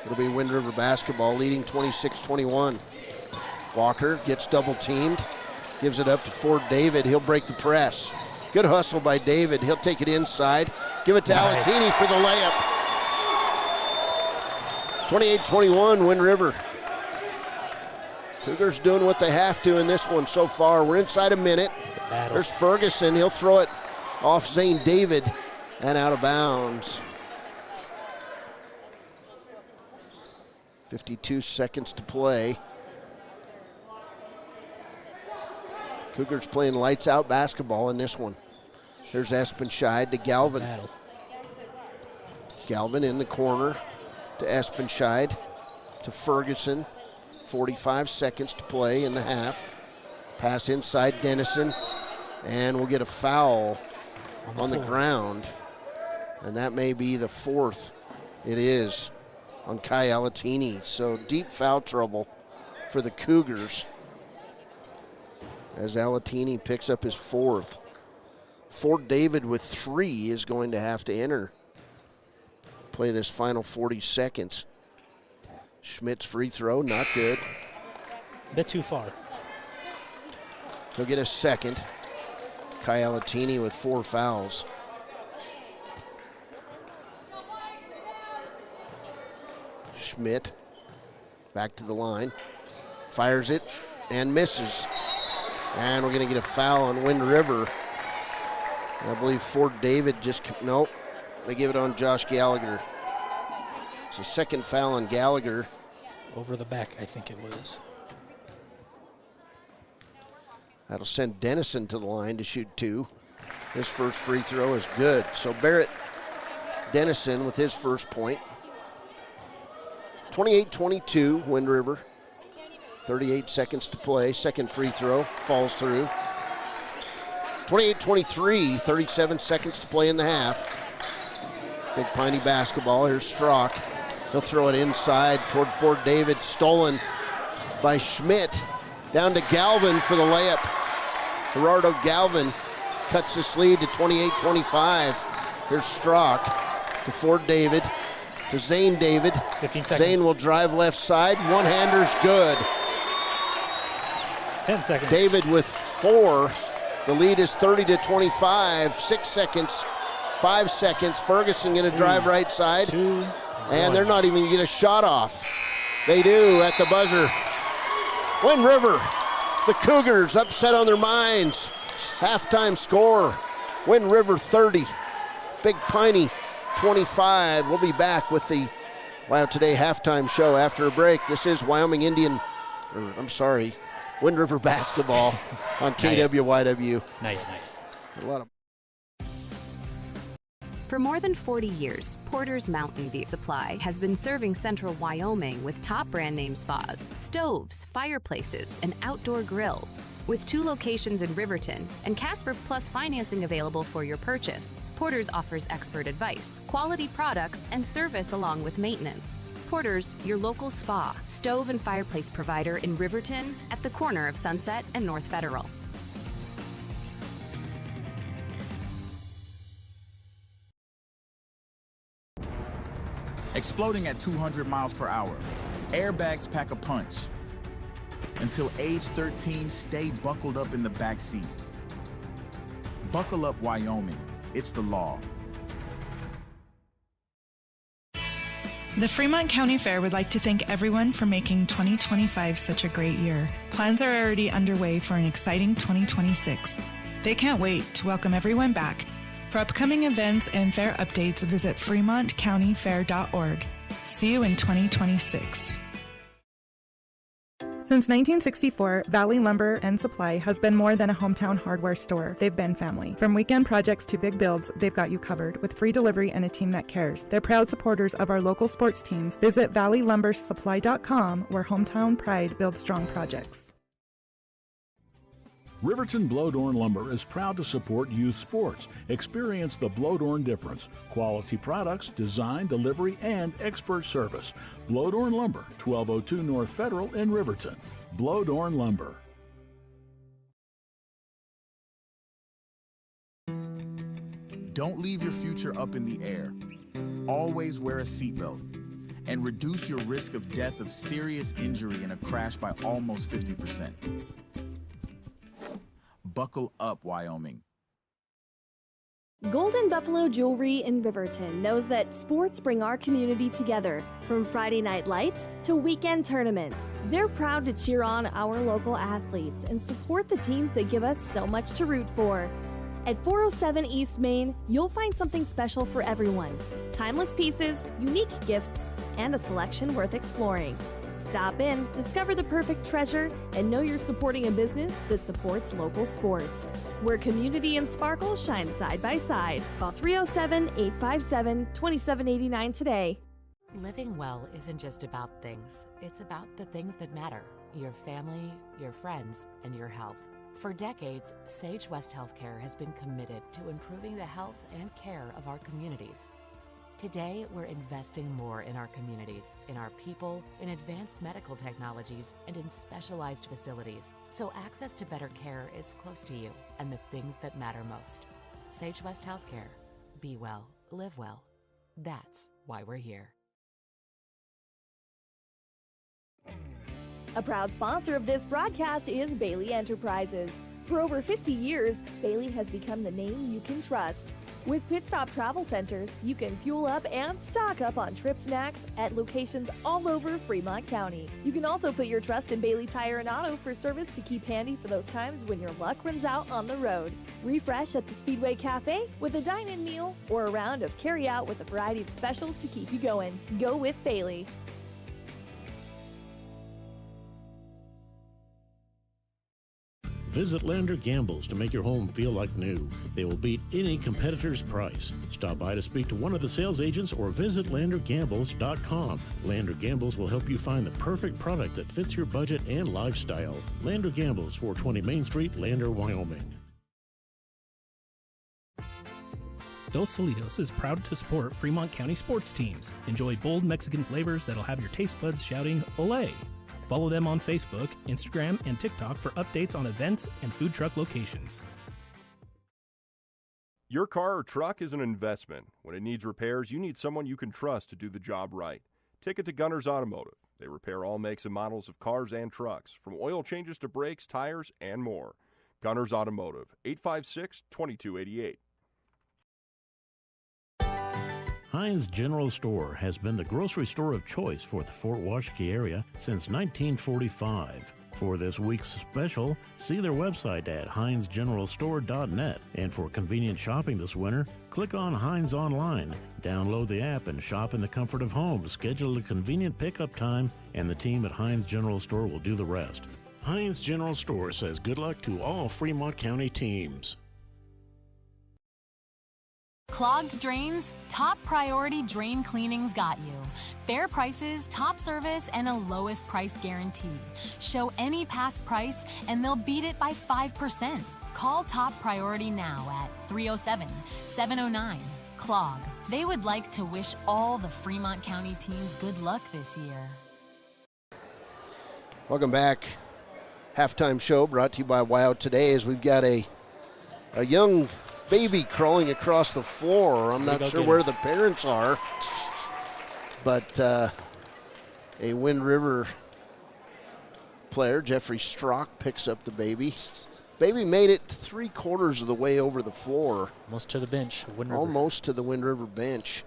It'll be Wind River basketball leading 26-21. Walker gets double teamed. Gives it up to Ford David. He'll break the press. Good hustle by David. He'll take it inside. Give it to Alatini for the layup. 28-21, Wind River. Cougars doing what they have to in this one so far. We're inside a minute. There's Ferguson. He'll throw it off Zane David and out of bounds. 52 seconds to play. Cougars playing lights out basketball in this one. There's Espenscheid to Galvin. Galvin in the corner to Espenscheid to Ferguson. 45 seconds to play in the half. Pass inside Dennison, and we'll get a foul on the ground. And that may be the 4th. It is on Kai Alatini. So deep foul trouble for the Cougars as Alatini picks up his 4th. Ford David with 3 is going to have to enter. Play this final 40 seconds. Schmidt's free throw, not good. A bit too far. He'll get a second. Kai Alatini with 4 fouls. Schmidt back to the line. Fires it and misses. And we're going to get a foul on Wind River. I believe Ford David nope. They give it on Josh Gallagher. So second foul on Gallagher. Over the back, I think it was. That'll send Dennison to the line to shoot 2. His first free throw is good. So Barrett Dennison with his first point. 28-22, Wind River. 38 seconds to play. Second free throw falls through. 28-23, 37 seconds to play in the half. Big Piney basketball. Here's Strock. He'll throw it inside toward Fort David. Stolen by Schmidt. Down to Galvin for the layup. Gerardo Galvin cuts this lead to 28-25. Here's Strock to Fort David. To Zane David. 15 seconds. Zane will drive left side. One-hander's good. 10 seconds. David with 4. The lead is 30-25. 6 seconds. 5 seconds. Ferguson going to drive right side. 2. And they're not even going to get a shot off. They do at the buzzer. Wind River, the Cougars upset on their minds. Halftime score, Wind River 30, Big Piney 25. We'll be back with the Wow Today halftime show after a break. This is Wind River basketball on KWYW. Not yet. A lot of For more than 40 years, Porter's Mountain View Supply has been serving central Wyoming with top brand name spas, stoves, fireplaces, and outdoor grills. With 2 locations in Riverton and Casper Plus financing available for your purchase, Porter's offers expert advice, quality products, and service along with maintenance. Porter's, your local spa, stove, and fireplace provider in Riverton at the corner of Sunset and North Federal. Exploding at 200 miles per hour. Airbags pack a punch. Until age 13, stay buckled up in the back seat. Buckle up, Wyoming. It's the law. The Fremont County Fair would like to thank everyone for making 2025 such a great year. Plans are already underway for an exciting 2026. They can't wait to welcome everyone back. For upcoming events and fair updates, visit fremontcountyfair.org. See you in 2026. Since 1964, Valley Lumber and Supply has been more than a hometown hardware store. They've been family. From weekend projects to big builds, they've got you covered with free delivery and a team that cares. They're proud supporters of our local sports teams. Visit valleylumbersupply.com, where hometown pride builds strong projects. Riverton Blodorn Lumber is proud to support youth sports. Experience the Blodorn difference. Quality products, design, delivery, and expert service. Blodorn Lumber, 1202 North Federal in Riverton. Blodorn Lumber. Don't leave your future up in the air. Always wear a seatbelt and reduce your risk of death of serious injury in a crash by almost 50%. Buckle up, Wyoming. Golden Buffalo Jewelry in Riverton knows that sports bring our community together. From Friday night lights to weekend tournaments, they're proud to cheer on our local athletes and support the teams that give us so much to root for. At 407 East Main, you'll find something special for everyone. Timeless pieces, unique gifts, and a selection worth exploring. Stop in, discover the perfect treasure, and know you're supporting a business that supports local sports. Where community and sparkle shine side by side. Call 307-857-2789 today. Living well isn't just about things. It's about the things that matter. Your family, your friends, and your health. For decades, Sage West Healthcare has been committed to improving the health and care of our communities. Today, we're investing more in our communities, in our people, in advanced medical technologies, and in specialized facilities, so access to better care is close to you and the things that matter most. Sage West Healthcare. Be well, live well. That's why we're here. A proud sponsor of this broadcast is Bailey Enterprises. For over 50 years, Bailey has become the name you can trust. With Pit Stop Travel Centers, you can fuel up and stock up on trip snacks at locations all over Fremont County. You can also put your trust in Bailey Tire and Auto for service to keep handy for those times when your luck runs out on the road. Refresh at the Speedway Cafe with a dine-in meal or a round of carry-out with a variety of specials to keep you going. Go with Bailey. Visit Lander Gambles to make your home feel like new. They will beat any competitor's price. Stop by to speak to one of the sales agents or visit LanderGambles.com. Lander Gambles will help you find the perfect product that fits your budget and lifestyle. Lander Gambles, 420 Main Street, Lander, Wyoming. Dos Solitos is proud to support Fremont County sports teams. Enjoy bold Mexican flavors that'll have your taste buds shouting, "Olé!" Follow them on Facebook, Instagram, and TikTok for updates on events and food truck locations. Your car or truck is an investment. When it needs repairs, you need someone you can trust to do the job right. Take it to Gunners Automotive. They repair all makes and models of cars and trucks, from oil changes to brakes, tires, and more. Gunners Automotive, 856-2288. Heinz General Store has been the grocery store of choice for the Fort Washakie area since 1945. For this week's special, see their website at HeinzGeneralStore.net. And for convenient shopping this winter, click on Heinz Online. Download the app and shop in the comfort of home. Schedule a convenient pickup time, and the team at Heinz General Store will do the rest. Heinz General Store says good luck to all Fremont County teams. Clogged drains? Top Priority Drain Cleaning's got you. Fair prices, top service, and a lowest price guarantee. Show any past price and they'll beat it by 5%. Call Top Priority now at 307-709-CLOG. They would like to wish all the Fremont County teams good luck this year. Welcome back. Halftime show brought to you by Wow Today, as we've got a young baby crawling across the floor. I'm not sure where the parents are, but a Wind River player, Jeffrey Strock, picks up the baby. Baby made it 3/4 of the way over the floor. Almost to the bench. Almost to the Wind River bench.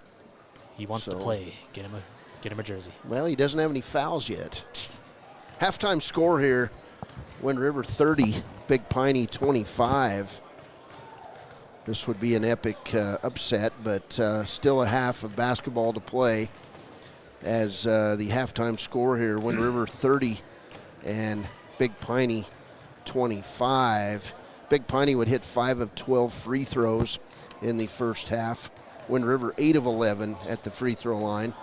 He wants to play. Get him a jersey. Well, he doesn't have any fouls yet. Halftime score here, Wind River 30, Big Piney 25. This would be an epic upset, but still a half of basketball to play as the halftime score here, Wind River 30 and Big Piney 25. Big Piney would hit 5 of 12 free throws in the first half. Wind River 8 of 11 at the free throw line.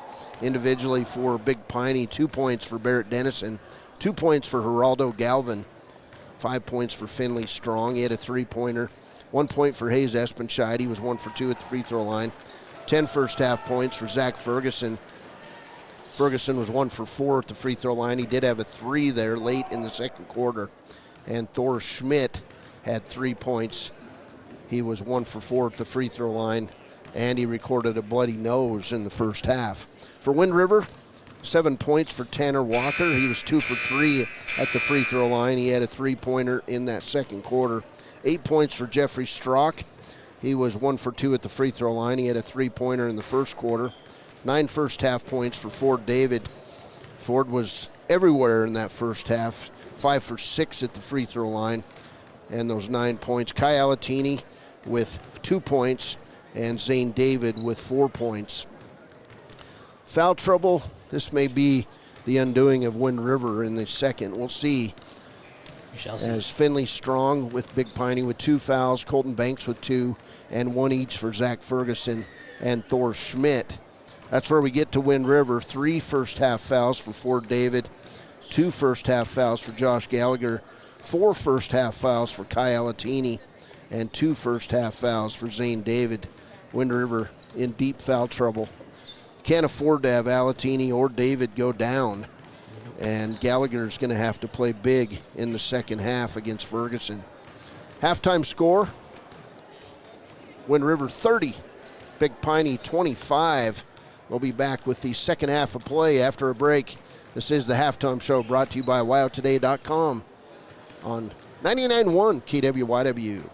Individually for Big Piney, 2 points for Barrett Dennison, 2 points for Geraldo Galvin, 5 points for Finley Strong. He had a 3-pointer. 1 point for Hayes Espenscheid. He was 1 for 2 at the free throw line. 10 first half points for Zach Ferguson. Ferguson was 1 for 4 at the free throw line. He did have a 3 there late in the second quarter. And Thor Schmidt had 3 points. He was 1 for 4 at the free throw line, and he recorded a bloody nose in the first half. For Wind River, 7 points for Tanner Walker. He was 2 for 3 at the free throw line. He had a 3-pointer in that second quarter. 8 points for Jeffrey Strock. He was 1 for 2 at the free throw line. He had a 3-pointer in the first quarter. 9 first half points for Ford David. Ford was everywhere in that first half. 5 for 6 at the free throw line. And those 9 points. Kai Alatini with 2 points and Zane David with 4 points. Foul trouble. This may be the undoing of Wind River in the second. We'll see. As Finley Strong with Big Piney with 2 fouls, Colton Banks with 2, and 1 each for Zach Ferguson and Thor Schmidt. That's where we get to Wind River. 3 first half fouls for Ford David, 2 first half fouls for Josh Gallagher, 4 first half fouls for Kai Alatini, and 2 first half fouls for Zane David. Wind River in deep foul trouble. Can't afford to have Alatini or David go down. And Gallagher's going to have to play big in the second half against Ferguson. Halftime score, Wind River 30, Big Piney 25. We'll be back with the second half of play after a break. This is the Halftime Show brought to you by WowToday.com on 99.1 KWYW.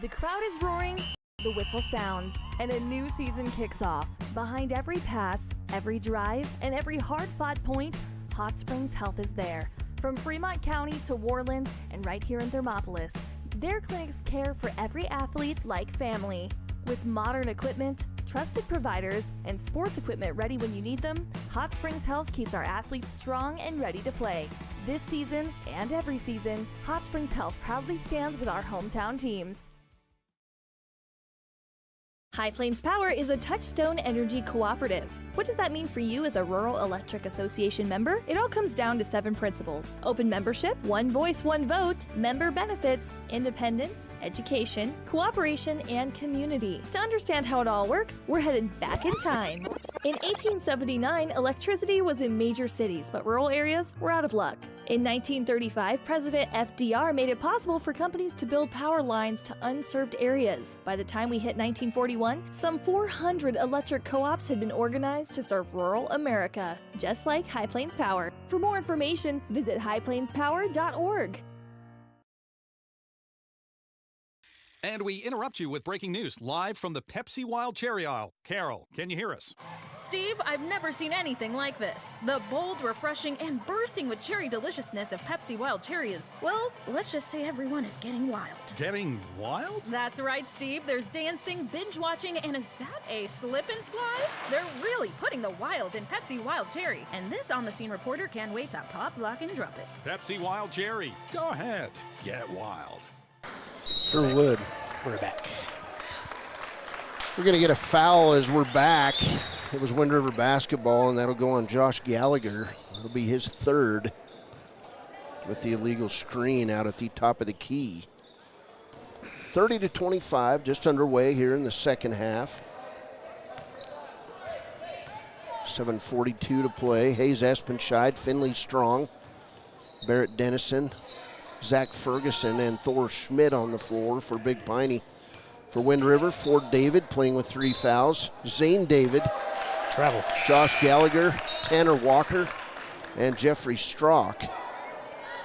The crowd is roaring, the whistle sounds, and a new season kicks off. Behind every pass, every drive, and every hard-fought point, Hot Springs Health is there. From Fremont County to Worland and right here in Thermopolis, their clinics care for every athlete like family. With modern equipment, trusted providers, and sports equipment ready when you need them, Hot Springs Health keeps our athletes strong and ready to play. This season and every season, Hot Springs Health proudly stands with our hometown teams. High Plains Power is a Touchstone Energy cooperative. What does that mean for you as a Rural Electric Association member? It all comes down to 7 principles: open membership, one voice, one vote, member benefits, independence, education, cooperation, and community. To understand how it all works, we're headed back in time. In 1879, electricity was in major cities, but rural areas were out of luck. In 1935, President FDR made it possible for companies to build power lines to unserved areas. By the time we hit 1941, some 400 electric co-ops had been organized to serve rural America, just like High Plains Power. For more information, visit highplainspower.org. And we interrupt you with breaking news live from the Pepsi Wild Cherry aisle. Carol, can you hear us? Steve, I've never seen anything like this. The bold, refreshing, and bursting with cherry deliciousness of Pepsi Wild Cherry is, well, let's just say everyone is getting wild. Getting wild? That's right, Steve. There's dancing, binge-watching, and is that a slip and slide? They're really putting the wild in Pepsi Wild Cherry. And this on-the-scene reporter can't wait to pop, lock, and drop it. Pepsi Wild Cherry. Go ahead. Get wild. Sure would. We're back. We're going to get a foul as we're back. It was Wind River basketball, and that'll go on Josh Gallagher. It'll be his third with the illegal screen out at the top of the key. 30-25, just underway here in the second half. 7:42 to play. Hayes Espenscheid, Finley Strong, Barrett Dennison, Zach Ferguson, and Thor Schmidt on the floor for Big Piney. For Wind River, Ford David playing with 3 fouls. Zane David. Travel. Josh Gallagher, Tanner Walker, and Jeffrey Strock.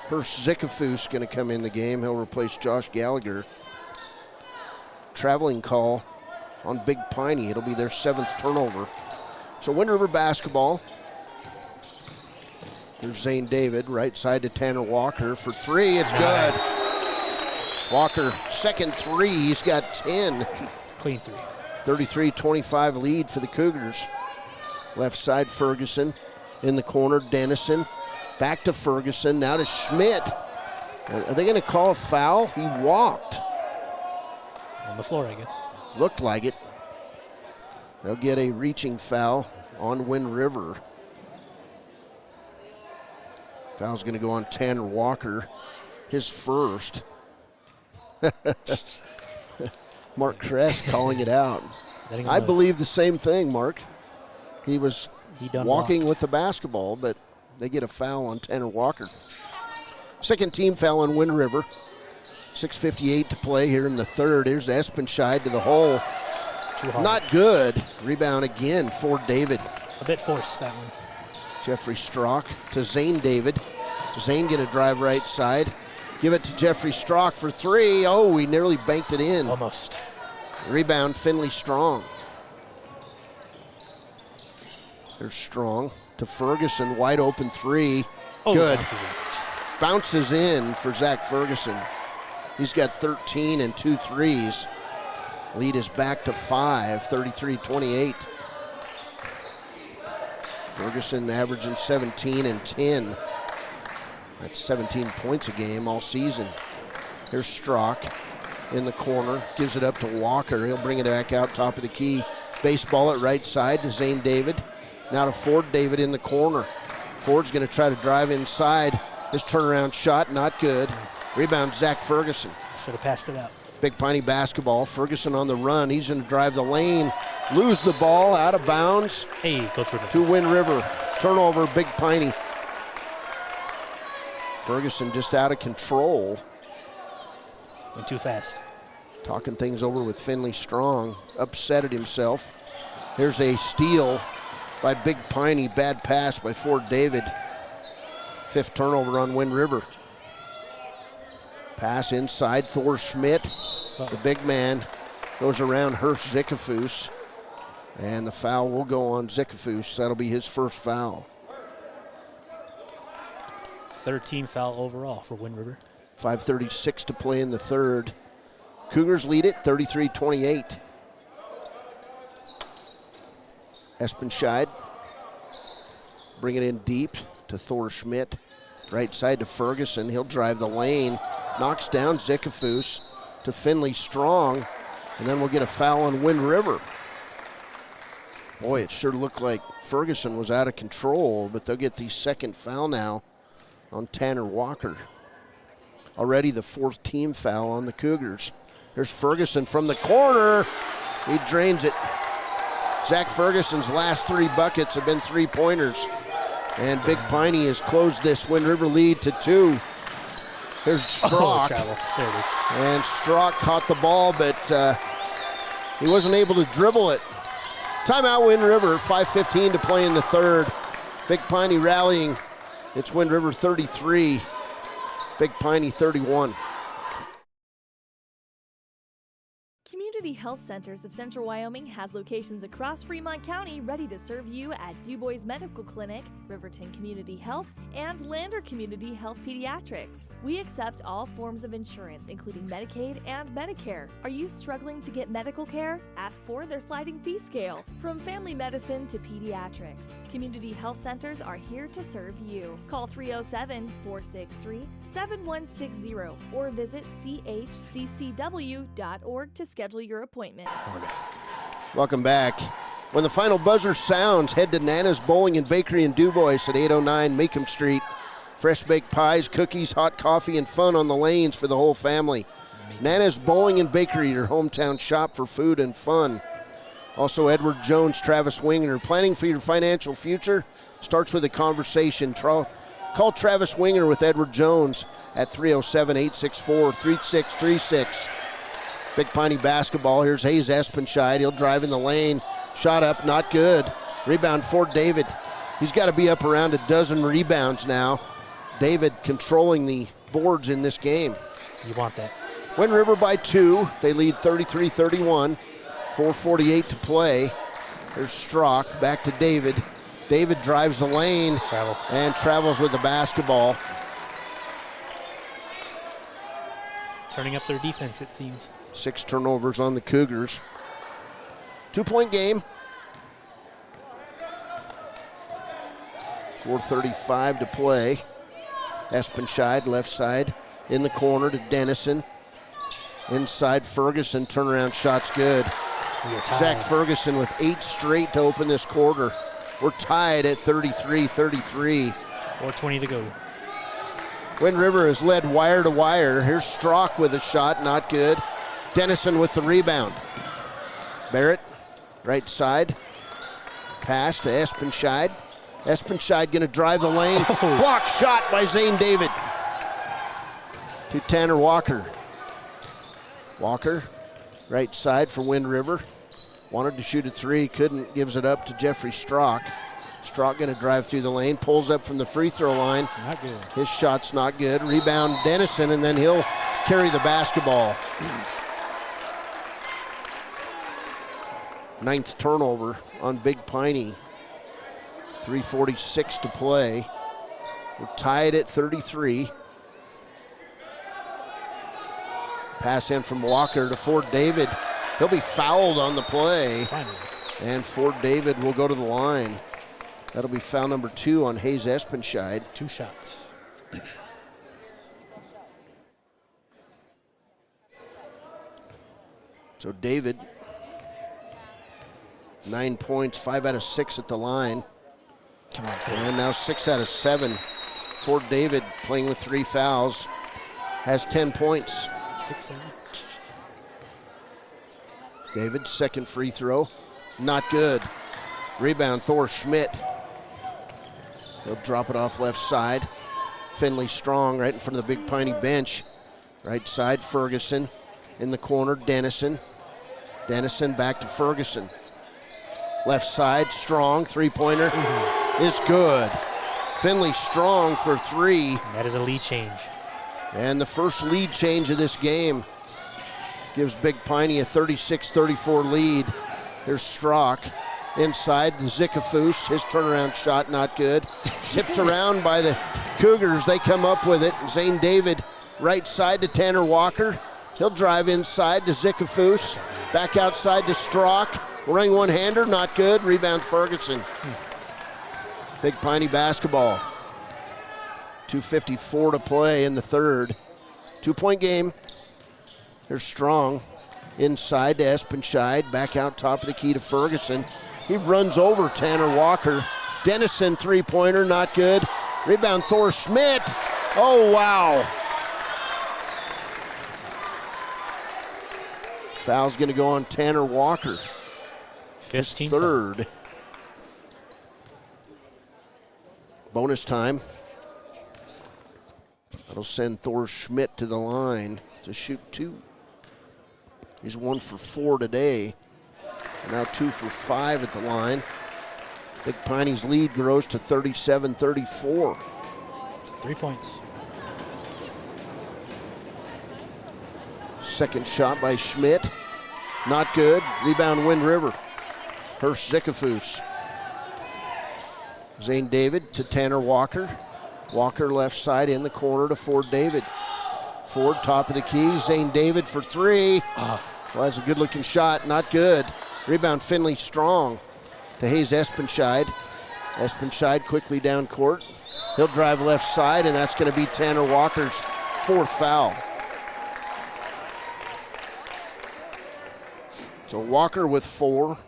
Hurst Zickafoos going to come in the game. He'll replace Josh Gallagher. Traveling call on Big Piney. It'll be their 7th turnover. So Wind River basketball. There's Zane David, right side to Tanner Walker for 3. It's good. Walker, second 3. He's got 10. Clean 3. 33-25 lead for the Cougars. Left side, Ferguson. In the corner, Dennison. Back to Ferguson. Now to Schmidt. Are they going to call a foul? He walked. On the floor, I guess. Looked like it. They'll get a reaching foul on Wind River. Foul's going to go on Tanner Walker, his first. Mark Kress calling it out. I believe the same thing, Mark. He was walking with the basketball, but they get a foul on Tanner Walker. Second team foul on Wind River. 6:58 to play here in the third. Here's Espenscheid to the hole. Not good. Rebound again for David. A bit forced, that one. Jeffrey Strock to Zane David. Zane going to drive right side. Give it to Jeffrey Strock for 3. Oh, he nearly banked it in. Almost. Rebound, Finley Strong. There's Strong to Ferguson. Wide open 3. Oh, good. Bounces in. Bounces in for Zach Ferguson. He's got 13 and 2 threes. Lead is back to 5, 33-28. Ferguson averaging 17 and 10. That's 17 points a game all season. Here's Strock in the corner. Gives it up to Walker. He'll bring it back out top of the key. Baseball at right side to Zane David. Now to Ford David in the corner. Ford's going to try to drive inside. His turnaround shot, not good. Rebound, Zach Ferguson. Should have passed it out. Big Piney basketball. Ferguson on the run. He's going to drive the lane. Lose the ball out of bounds. Hey, goes for to Wind River. Turnover, Big Piney. Ferguson just out of control. Went too fast. Talking things over with Finley Strong. Upset at himself. Here's a steal by Big Piney. Bad pass by Ford David. 5th turnover on Wind River. Pass inside, Thor Schmidt, the big man, goes around Hurst Zickafoos, and the foul will go on Zickafoos. That'll be his first foul. 13 foul overall for Wind River. 5:36 to play in the third. Cougars lead it 33-28. Espenscheid, bring it in deep to Thor Schmidt. Right side to Ferguson. He'll drive the lane. Knocks down Zickafoos to Finley Strong, and then we'll get a foul on Wind River. Boy, it sure looked like Ferguson was out of control, but they'll get the second foul now on Tanner Walker. Already the 4th team foul on the Cougars. There's Ferguson from the corner. He drains it. Zach Ferguson's last 3 buckets have been 3-pointers, and Big Piney has closed this Wind River lead to 2. Here's Strock. There it is. And Strock caught the ball, but he wasn't able to dribble it. Timeout, Wind River. 5:15 to play in the third. Big Piney rallying. It's Wind River 33, Big Piney 31. Community Health Centers of Central Wyoming has locations across Fremont County ready to serve you at Du Bois Medical Clinic, Riverton Community Health, and Lander Community Health Pediatrics. We accept all forms of insurance, including Medicaid and Medicare. Are you struggling to get medical care? Ask for their sliding fee scale. From family medicine to pediatrics, Community Health Centers are here to serve you. Call 307-463-7160 or visit chccw.org to schedule your appointment. Welcome back. When the final buzzer sounds, head to Nana's Bowling and Bakery in Du Bois at 809 Macomb Street. Fresh baked pies, cookies, hot coffee, and fun on the lanes for the whole family. Nana's Bowling and Bakery, your hometown shop for food and fun. Also, Edward Jones, Travis Winger. Planning for your financial future starts with a conversation. Call Travis Winger with Edward Jones at 307-864-3636. Big Piney basketball. Here's Hayes Espenscheid. He'll drive in the lane. Shot up, not good. Rebound for David. He's got to be up around a dozen rebounds now. David controlling the boards in this game. You want that. Wind River by 2. They lead 33-31. 4:48 to play. There's Strock. Back to David. David drives the lane and travels with the basketball. Turning up their defense, it seems. 6 turnovers on the Cougars. 2-point game. 4:35 to play. Espenscheid, left side, in the corner to Dennison. Inside Ferguson, turnaround shot's good. Zach Ferguson with 8 straight to open this quarter. We're tied at 33-33. 4:20 to go. Wind River has led wire to wire. Here's Strock with a shot, not good. Dennison with the rebound. Barrett, right side. Pass to Espenscheid. Espenscheid going to drive the lane. Block shot by Zane David. To Tanner Walker. Walker, right side for Wind River. Wanted to shoot a 3, couldn't, gives it up to Jeffrey Strock. Strock going to drive through the lane, pulls up from the free throw line. Not good. His shot's not good. Rebound Dennison, and then he'll carry the basketball. 9th turnover on Big Piney. 3:46 to play. We're tied at 33. Pass in from Walker to Ford David. He'll be fouled on the play. Finally. And Ford David will go to the line. That'll be foul number 2 on Hayes Espenscheid. 2 shots. So David, 9 points, 5 out of 6 at the line. Come on, and now 6 out of 7. Ford David playing with 3 fouls, has 10 points. 6-7. David, second free throw, not good. Rebound, Thor Schmidt. He'll drop it off left side. Finley Strong right in front of the Big Piney bench. Right side, Ferguson. In the corner, Dennison. Dennison back to Ferguson. Left side, Strong, three-pointer is good. Finley Strong for 3. That is a lead change. And the first lead change of this game gives Big Piney a 36-34 lead. Here's Strock inside to Zikafus. His turnaround shot not good. Tipped around by the Cougars. They come up with it. Zane David right side to Tanner Walker. He'll drive inside to Zikafus. Back outside to Strock. Running one-hander, not good. Rebound Ferguson. Big Piney basketball. 2:54 to play in the third. 2-point game. Here's Strong inside to Espenscheid. Back out top of the key to Ferguson. He runs over Tanner Walker. Dennison three-pointer, not good. Rebound Thor Schmidt. Oh, wow. Foul's going to go on Tanner Walker. 15th. Third. Bonus time. That'll send Thor Schmidt to the line to shoot 2. He's 1 for 4 today. Now 2 for 5 at the line. Big Piney's lead grows to 37-34. 3 points. Second shot by Schmidt. Not good. Rebound, Wind River. Hurst Zickafoos. Zane David to Tanner Walker. Walker left side in the corner to Ford David. Ford, top of the key. Zane David for three. Well, that's a good-looking shot. Not good. Rebound, Finley Strong to Hayes Espenscheid. Espenscheid quickly down court. He'll drive left side, and that's going to be Tanner Walker's fourth foul. So Walker with 4.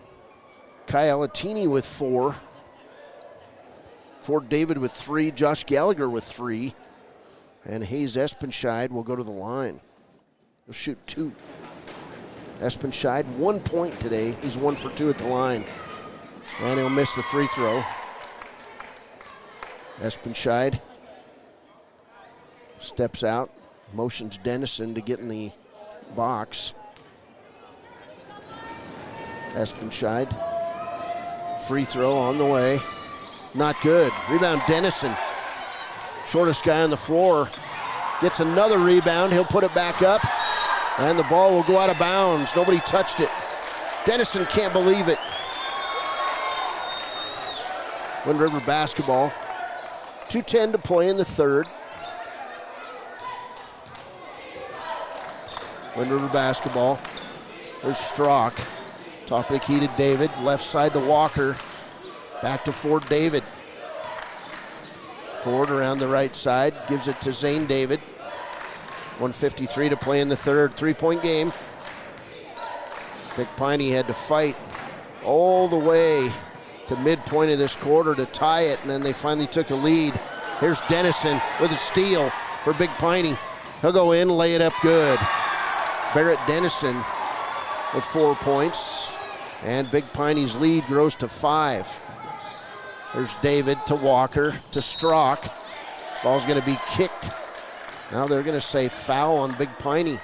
Kai Alatini with 4. Ford David with 3. Josh Gallagher with 3. And Hayes Espenscheid will go to the line. He'll shoot 2. Espenscheid, 1 point today. He's 1 for 2 at the line. And he'll miss the free throw. Espenscheid steps out, motions Dennison to get in the box. Espenscheid, free throw on the way. Not good. Rebound, Dennison. Shortest guy on the floor. Gets another rebound. He'll put it back up. And the ball will go out of bounds. Nobody touched it. Dennison can't believe it. Wind River basketball. 2:10 to play in the third. Wind River basketball. There's Strock. Top of the key to David. Left side to Walker. Back to Ford David. Ford around the right side. Gives it to Zane David. 1:53 to play in the third. 3-point game. Big Piney had to fight all the way to midpoint of this quarter to tie it, and then they finally took a lead. Here's Dennison with a steal for Big Piney. He'll go in, lay it up good. Barrett Dennison with 4 points, and Big Piney's lead grows to 5. There's David to Walker to Strock. Ball's going to be kicked. Now they're going to say foul on Big Piney.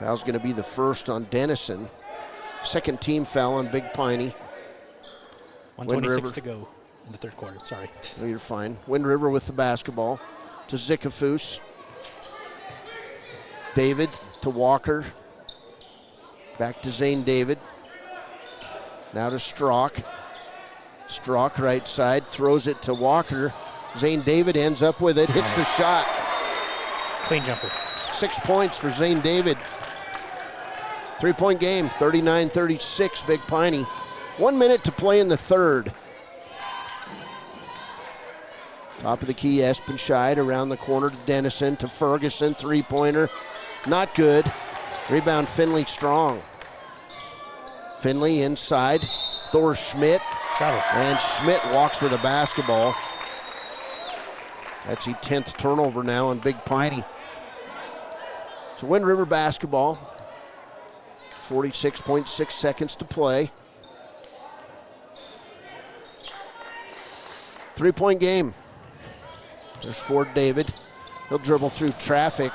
Foul's going to be the first on Dennison. Second team foul on Big Piney. 1:26 to go in the third quarter. Sorry. No, you're fine. Wind River with the basketball to Zickafoos. David to Walker. Back to Zane David. Now to Strock. Strock right side, throws it to Walker. Zane David ends up with it, hits the shot. Clean jumper. 6 points for Zane David. 3-point game, 39-36, Big Piney. 1 minute to play in the third. Top of the key, Espenscheid around the corner to Dennison, to Ferguson, three-pointer. Not good. Rebound, Finley Strong. Finley inside, Thor Schmidt. Travel. And Schmidt walks with a basketball. That's the 10th turnover now on Big Piney. So Wind River basketball. 46.6 seconds to play. 3-point game. There's Ford David. He'll dribble through traffic.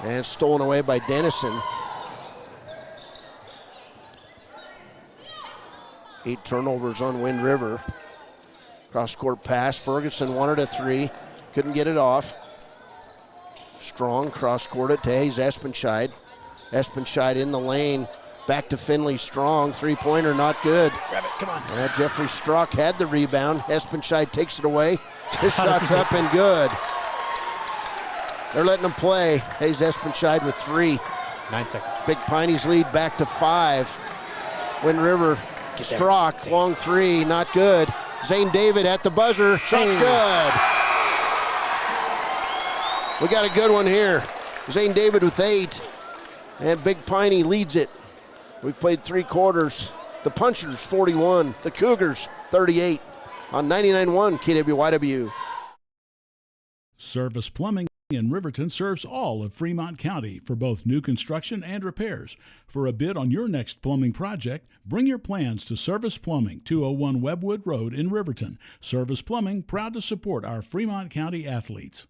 And stolen away by Dennison. 8 turnovers on Wind River. Cross-court pass. Ferguson wanted a 3. Couldn't get it off. Strong cross-court it to Hayes Espenscheid. Espenscheid in the lane. Back to Finley Strong. Three-pointer not good. Grab it. Come on. Jeffrey Strock had the rebound. Espenscheid takes it away. His shot's up and good. They're letting him play. Hayes Espenscheid with 3. 9 seconds. Big Piney's lead back to 5. Wind River. Strock, long 3, not good. Zane David at the buzzer. Shot's good. We got a good one here. Zane David with 8. And Big Piney leads it. We've played 3 quarters. The Punchers 41, the Cougars 38 on 99.1 KWYW. Service Plumbing in Riverton serves all of Fremont County for both new construction and repairs. For a bid on your next plumbing project, bring your plans to Service Plumbing, 201 Webwood Road in Riverton. Service Plumbing, proud to support our Fremont County athletes.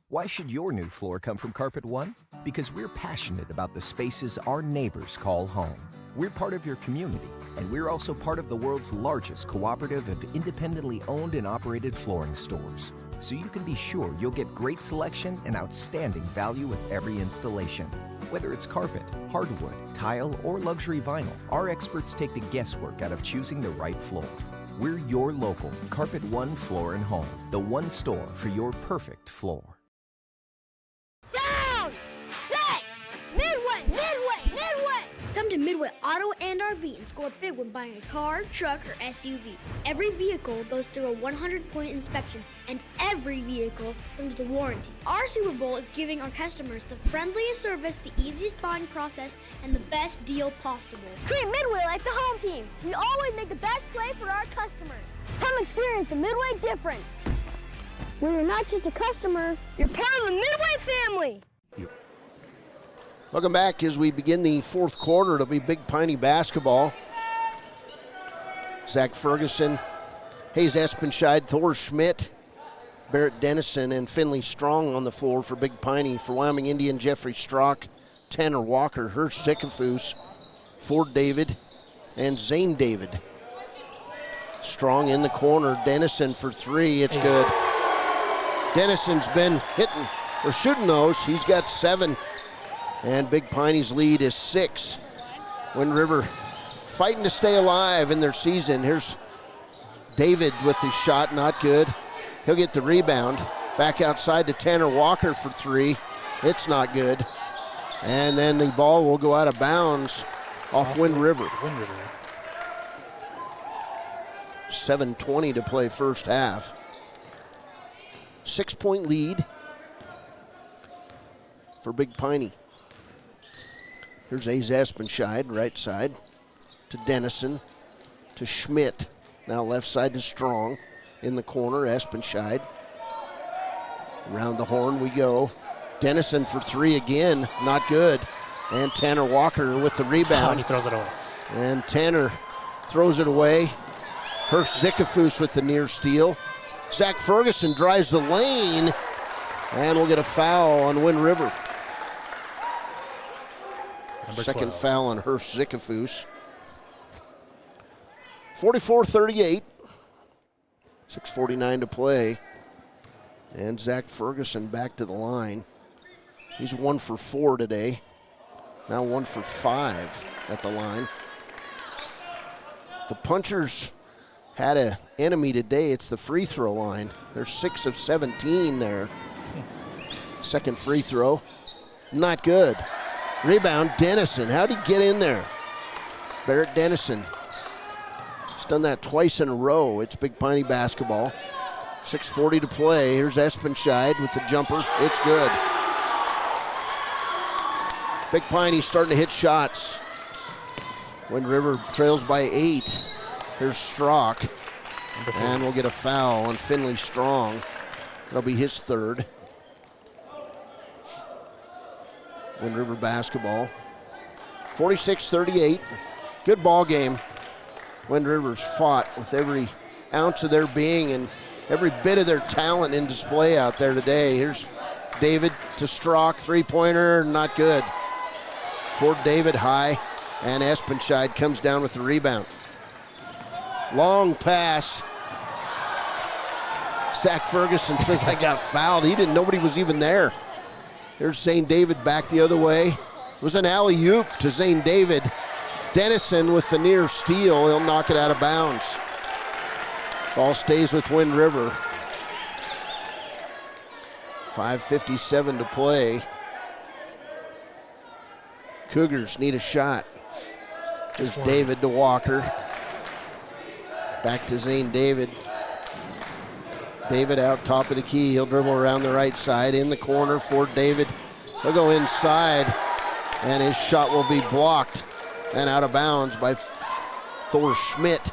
Why should your new floor come from Carpet One? Because we're passionate about the spaces our neighbors call home. We're part of your community, and we're also part of the world's largest cooperative of independently owned and operated flooring stores. so you can be sure you'll get great selection and outstanding value with every installation. Whether it's carpet, hardwood, tile, or luxury vinyl, our experts take the guesswork out of choosing the right floor. We're your local Carpet One Floor and Home, the one store for your perfect floor. Down! Set! Midway! Midway! Midway! Come to Midway Auto and RV and score big when buying a car, truck, or SUV. Every vehicle goes through a 100-point inspection, and every vehicle comes with a warranty. Our Super Bowl is giving our customers the friendliest service, the easiest buying process, and the best deal possible. Treat Midway like the home team. We always make the best play for our customers. Come experience the Midway difference. Where you're not just a customer, you're part of the Midway family. Welcome back as we begin the fourth quarter. It'll be Big Piney basketball. Zach Ferguson, Hayes Espenscheid, Thor Schmidt, Barrett Dennison, and Finley Strong on the floor for Big Piney. For Wyoming Indian, Jeffrey Strock, Tanner Walker, Hirsch Zickafus, Ford David, and Zane David. Strong in the corner. Dennison for three. It's good. Dennison's been hitting or shooting those. He's got 7. And Big Piney's lead is 6. Wind River fighting to stay alive in their season. Here's David with his shot, not good. He'll get the rebound. Back outside to Tanner Walker for 3. It's not good. And then the ball will go out of bounds off Wind River. 7:20 to play first half. 6-point lead for Big Piney. Here's Hayes Espenscheid, right side to Dennison, to Schmidt. Now left side to Strong. In the corner, Espenscheid. Around the horn we go. Dennison for 3 again, not good. And Tanner Walker with the rebound. And he throws it away. And Tanner throws it away. Hirsch Zickafus with the near steal. Zach Ferguson drives the lane, and we'll get a foul on Wind River. Second foul on Hirsch Zickafus. 44-38. 6:49 to play. And Zach Ferguson back to the line. He's 1 for 4 today. Now 1 for 5 at the line. The Punchers had an enemy today. It's the free throw line. They're 6 of 17 there. Second free throw. Not good. Rebound, Dennison. How'd he get in there? Barrett Dennison. He's done that twice in a row. It's Big Piney basketball. 6:40 to play. Here's Espenscheid with the jumper. It's good. Big Piney starting to hit shots. Wind River trails by 8. Here's Strock. And we'll get a foul on Finley Strong. That'll be his 3rd. Wind River basketball. 46-38. Good ball game. Wind River's fought with every ounce of their being and every bit of their talent in display out there today. Here's David to Strock, 3-pointer, not good. For David high, and Espenscheid comes down with the rebound. Long pass. Zach Ferguson says, I got fouled. He didn't, nobody was even there. There's Zane David back the other way. It was an alley-oop to Zane David. Dennison with the near steal. He'll knock it out of bounds. Ball stays with Wind River. 5:57 to play. Cougars need a shot. There's David to Walker. Back to Zane David. David out top of the key. He'll dribble around the right side. In the corner for David. He'll go inside, and his shot will be blocked and out of bounds by Thor Schmidt.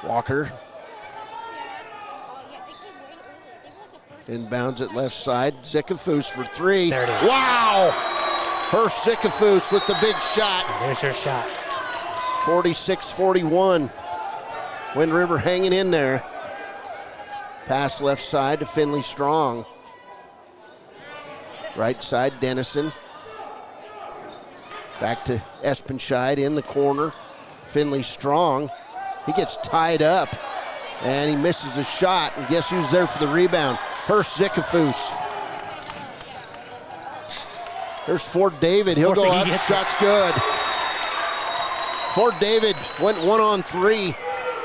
Walker. Inbounds at left side. Zickafus for 3. There it is. Wow! Hirsch Zickafus with the big shot. There's your shot. 46-41. Wind River hanging in there. Pass left side to Finley Strong. Right side, Dennison. Back to Espenscheid in the corner. Finley Strong. He gets tied up, and he misses a shot. And guess who's there for the rebound? Hurst Zickafoos. There's Fort David. He'll go up. Shot's good. Fort David went 1-on-3.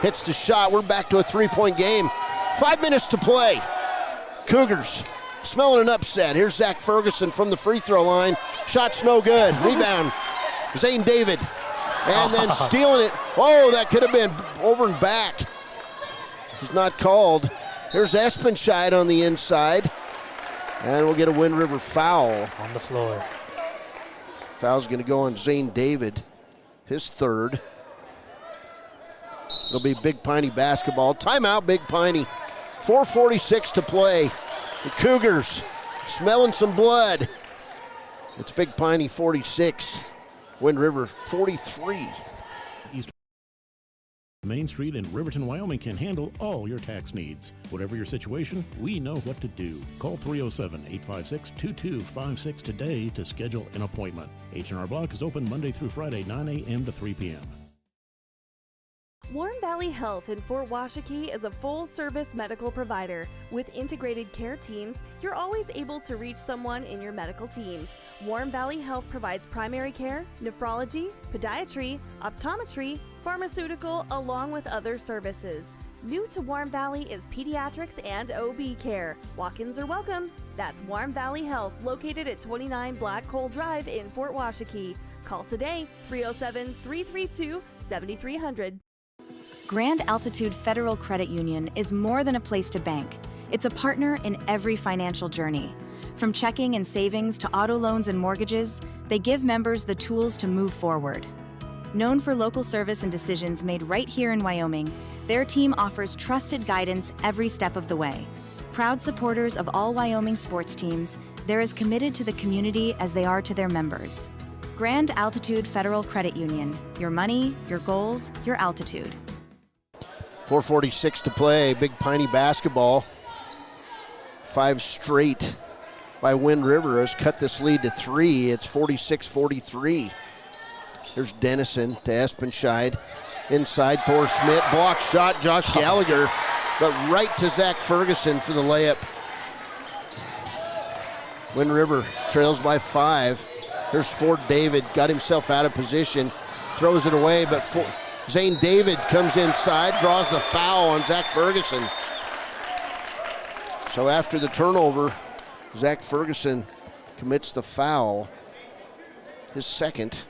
Hits the shot. We're back to a 3-point game. 5 minutes to play. Cougars smelling an upset. Here's Zach Ferguson from the free throw line. Shot's no good. Rebound. Zane David. And then stealing it. Oh, that could have been over and back. He's not called. Here's Espenscheid on the inside. And we'll get a Wind River foul. On the floor. Foul's going to go on Zane David, his third. It'll be Big Piney basketball. Timeout, Big Piney. 4:46 to play. The Cougars smelling some blood. It's Big Piney 46, Wind River 43. Main Street in Riverton, Wyoming can handle all your tax needs. Whatever your situation, we know what to do. Call 307-856-2256 today to schedule an appointment. H&R Block is open Monday through Friday, 9 a.m. to 3 p.m. Warm Valley Health in Fort Washakie is a full-service medical provider. With integrated care teams, you're always able to reach someone in your medical team. Warm Valley Health provides primary care, nephrology, podiatry, optometry, pharmaceutical, along with other services. New to Warm Valley is pediatrics and OB care. Walk-ins are welcome. That's Warm Valley Health, located at 29 Black Coal Drive in Fort Washakie. Call today, 307-332-7300. Grand Altitude Federal Credit Union is more than a place to bank. It's a partner in every financial journey. From checking and savings to auto loans and mortgages, they give members the tools to move forward. Known for local service and decisions made right here in Wyoming, their team offers trusted guidance every step of the way. Proud supporters of all Wyoming sports teams, they're as committed to the community as they are to their members. Grand Altitude Federal Credit Union. Your money, your goals, your altitude. 4:46 to play. Big Piney basketball. 5 straight by Wind River has cut this lead to 3. It's 46-43. Here's Dennison to Espenscheid. Inside, Thor Schmidt. Block shot, Josh Gallagher. But right to Zach Ferguson for the layup. Wind River trails by 5. Here's Fort David. Got himself out of position. Throws it away, but Zane David comes inside, draws the foul on Zach Ferguson. So after the turnover, Zach Ferguson commits the foul, his second,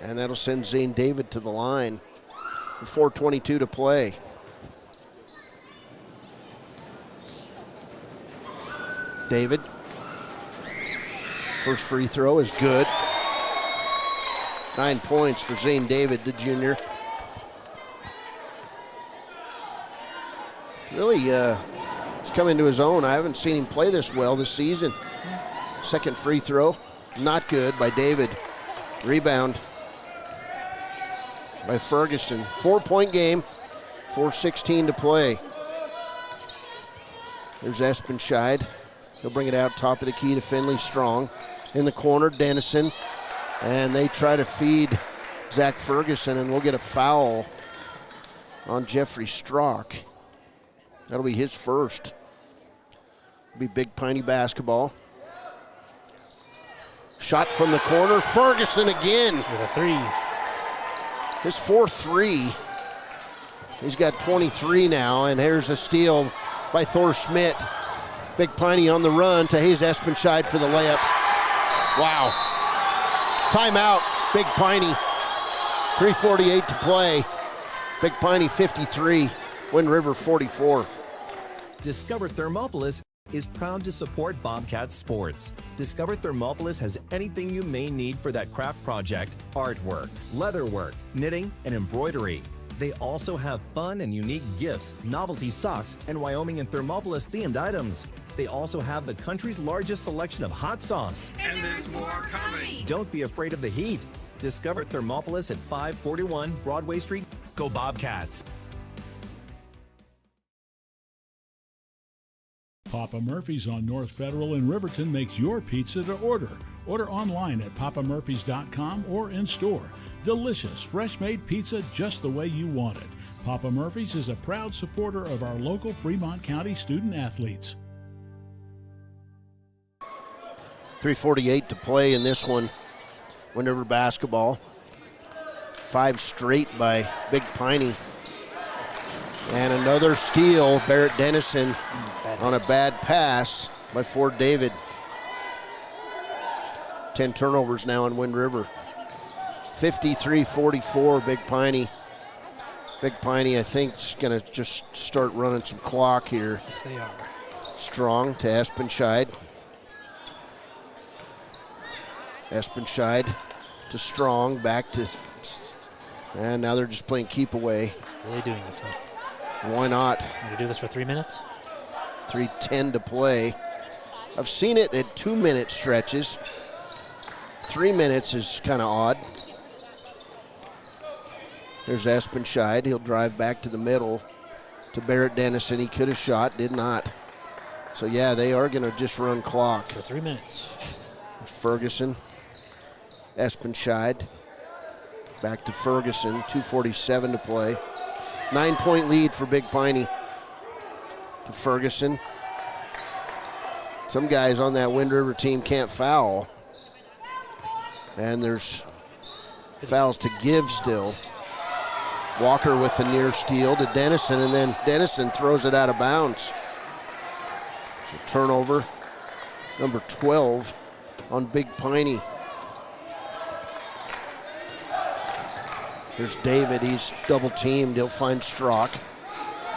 and that'll send Zane David to the line with 4:22 to play. David, first free throw is good. 9 points for Zane David, the junior. Really, he's come into his own. I haven't seen him play this well this season. Second free throw, not good by David. Rebound by Ferguson. 4-point game, 4:16 to play. There's Espenscheid. He'll bring it out top of the key to Finley Strong. In the corner, Dennison. And they try to feed Zach Ferguson, and we'll get a foul on Jeffrey Strock. That'll be his first. It'll be Big Piney basketball. Shot from the corner. Ferguson again. With a 3. His 4th 3. He's got 23 now, and here's a steal by Thor Schmidt. Big Piney on the run to Hayes Espenscheid for the layup. Wow. Timeout, Big Piney. 3:48 to play. Big Piney 53, Wind River 44. Discover Thermopolis is proud to support Bobcat Sports. Discover Thermopolis has anything you may need for that craft project: artwork, leatherwork, knitting, and embroidery. They also have fun and unique gifts, novelty socks, and Wyoming and Thermopolis themed items. They also have the country's largest selection of hot sauce. And there's more coming. Don't be afraid of the heat. Discover Thermopolis at 541 Broadway Street. Go Bobcats! Papa Murphy's on North Federal in Riverton makes your pizza to order. Order online at papamurphys.com or in store. Delicious, fresh-made pizza just the way you want it. Papa Murphy's is a proud supporter of our local Fremont County student athletes. 3:48 to play in this one. Wind River basketball. 5 straight by Big Piney. And another steal, Barrett Dennison on a bad pass by Ford David. 10 turnovers now in Wind River. 53-44, Big Piney. Big Piney, I think, is going to just start running some clock here. Yes, they are. Strong to Espenscheid. Espenscheid to Strong, back to, and now they're just playing keep away. Really doing this, huh? Why not? You do this for 3 minutes? 3:10 to play. I've seen it at 2-minute stretches. 3 minutes is kind of odd. There's Espenscheid. He'll drive back to the middle to Barrett Dennison. He could have shot, did not. So, yeah, they are going to just run clock. For 3 minutes. Ferguson. Espenscheid. Back to Ferguson. 2:47 to play. 9-point lead for Big Piney. To Ferguson. Some guys on that Wind River team can't foul. And there's fouls to give still. Walker with the near steal to Dennison, and then Dennison throws it out of bounds. So turnover, number 12 on Big Piney. There's David, he's double teamed, he'll find Strock.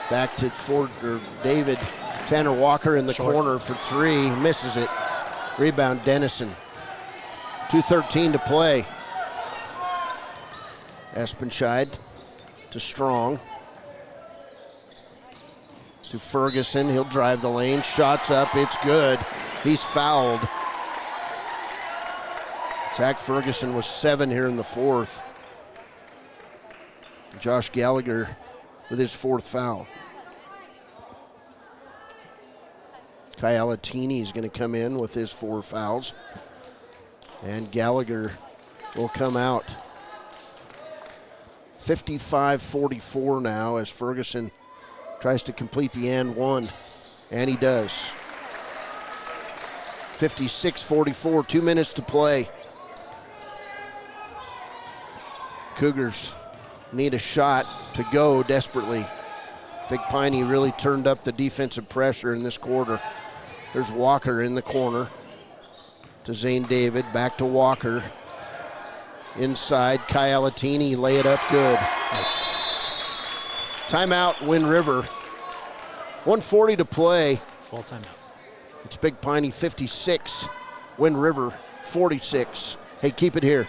Back to Ford, or David. Tanner Walker in the corner for 3, misses it. Rebound Dennison. 2:13 to play. Espenscheid to Strong. To Ferguson, he'll drive the lane, shots up, it's good. He's fouled. Zach Ferguson was 7 here in the 4th. Josh Gallagher with his 4th foul. Kai Alatini is going to come in with his 4 fouls. And Gallagher will come out. 55-44 now as Ferguson tries to complete the and one. And he does. 56-44, 2 minutes to play. Cougars need a shot to go desperately. Big Piney really turned up the defensive pressure in this quarter. There's Walker in the corner to Zane David, back to Walker. Inside, Kai Alatini, lay it up good. Nice. Timeout, Wind River. 1:40 to play. Full timeout. It's Big Piney 56, Wind River 46. Hey, keep it here.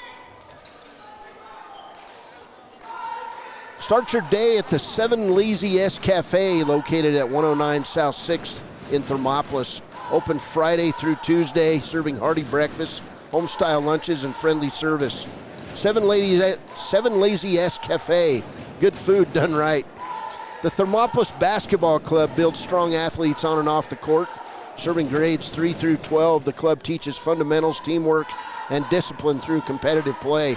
Start your day at the 7 Lazy S Cafe, located at 109 South 6th in Thermopolis. Open Friday through Tuesday, serving hearty breakfast, home-style lunches, and friendly service. 7 Lazy S Cafe, good food done right. The Thermopolis Basketball Club builds strong athletes on and off the court. Serving grades 3 through 12, the club teaches fundamentals, teamwork, and discipline through competitive play.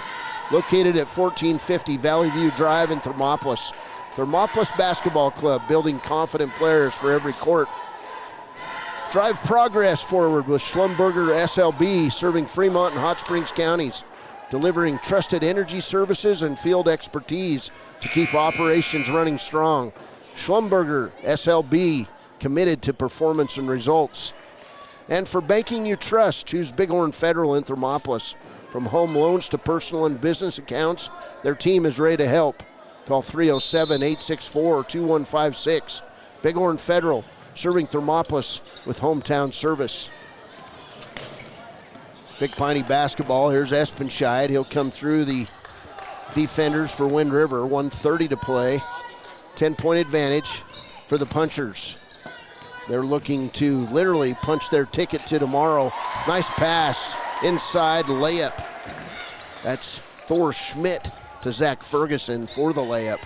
Located at 1450 Valley View Drive in Thermopolis. Thermopolis Basketball Club, building confident players for every court. Drive progress forward with Schlumberger SLB, serving Fremont and Hot Springs counties, delivering trusted energy services and field expertise to keep operations running strong. Schlumberger SLB, committed to performance and results. And for banking you trust, choose Bighorn Federal in Thermopolis. From home loans to personal and business accounts, their team is ready to help. Call 307-864-2156. Bighorn Federal, serving Thermopolis with hometown service. Big Piney basketball. Here's Espenscheid. He'll come through the defenders for Wind River. 1:30 to play. 10-point advantage for the Punchers. They're looking to literally punch their ticket to tomorrow. Nice pass. Inside layup. That's Thor Schmidt to Zach Ferguson for the layup.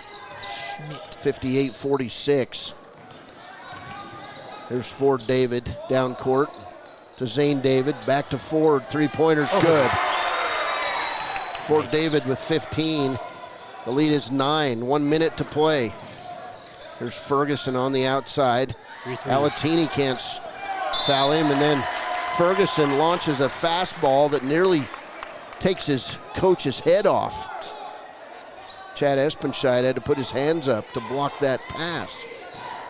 58-46. There's Ford David down court to Zane David. Back to Ford. 3-pointer's good. Ford David with 15. The lead is 9. 1 minute to play. There's Ferguson on the outside. Alatini can't foul him, and then Ferguson launches a fastball that nearly takes his coach's head off. Chad Espenscheid had to put his hands up to block that pass.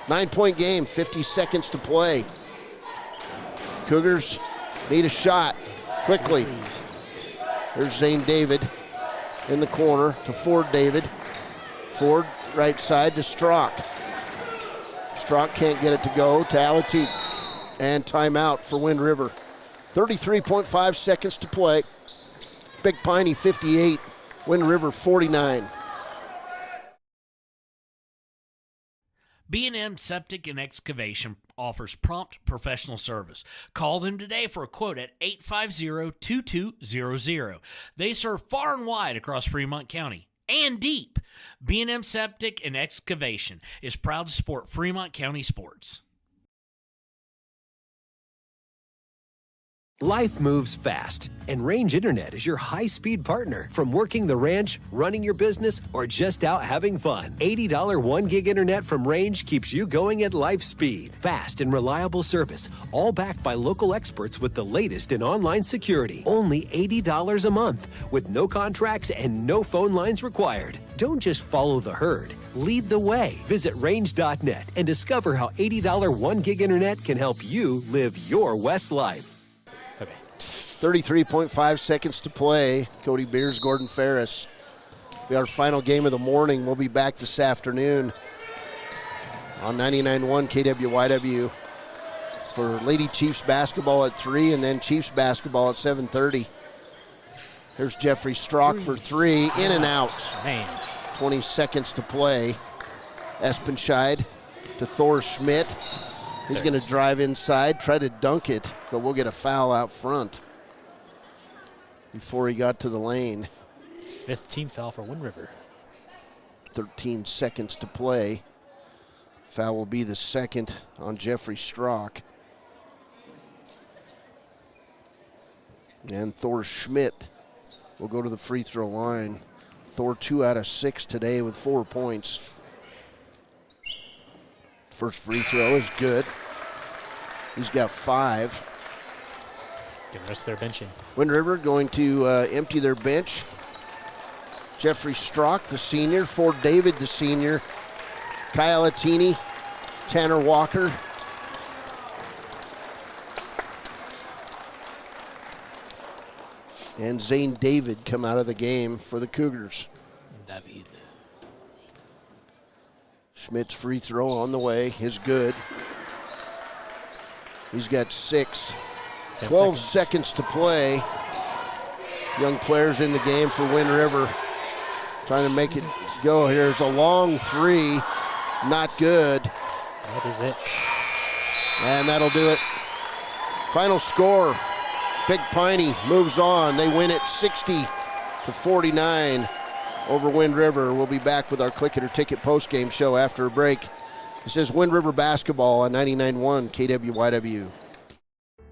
9-point game, 50 seconds to play. Cougars need a shot quickly. There's Zane David in the corner to Ford David. Ford right side to Strock. Strock can't get it to go to Alateet. And timeout for Wind River. 33.5 seconds to play. Big Piney 58, Wind River 49. B&M Septic and Excavation offers prompt professional service. Call them today for a quote at 850-2200. They serve far and wide across Fremont County and deep. B&M Septic and Excavation is proud to support Fremont County sports. Life moves fast, and Range Internet is your high-speed partner. From working the ranch, running your business, or just out having fun. $80 1 gig internet from Range keeps you going at life speed. Fast and reliable service, all backed by local experts with the latest in online security. Only $80 a month, with no contracts and no phone lines required. Don't just follow the herd. Lead the way. Visit range.net and discover how $80 1 gig internet can help you live your West life. 33.5 seconds to play. Cody Beers, Gordon Ferris. Be our final game of the morning. We'll be back this afternoon on 99.1 KWYW for Lady Chiefs basketball at 3 and then Chiefs basketball at 7:30. Here's Jeffrey Strock for 3. In and out. Man. 20 seconds to play. Espenscheid to Thor Schmidt. He's going to drive inside, try to dunk it, but we'll get a foul out front before he got to the lane. 15th foul for Wind River. 13 seconds to play. Foul will be the second on Jeffrey Strock. And Thor Schmidt will go to the free throw line. Thor 2 out of 6 today with 4 points. First free throw is good. He's got 5. Get the rest of their benching. Wind River going to empty their bench. Jeffrey Strock, the senior. Ford David, the senior. Kyle Attini, Tanner Walker. And Zane David come out of the game for the Cougars. David. Schmidt's free throw on the way is good. He's got 6. 12 seconds to play. Young players in the game for Wind River. Trying to make it go here. It's a long 3. Not good. That is it. And that'll do it. Final score. Big Piney moves on. They win it 60-49 over Wind River. We'll be back with our Click It or Ticket postgame show after a break. This is Wind River basketball on 99.1 KWYW.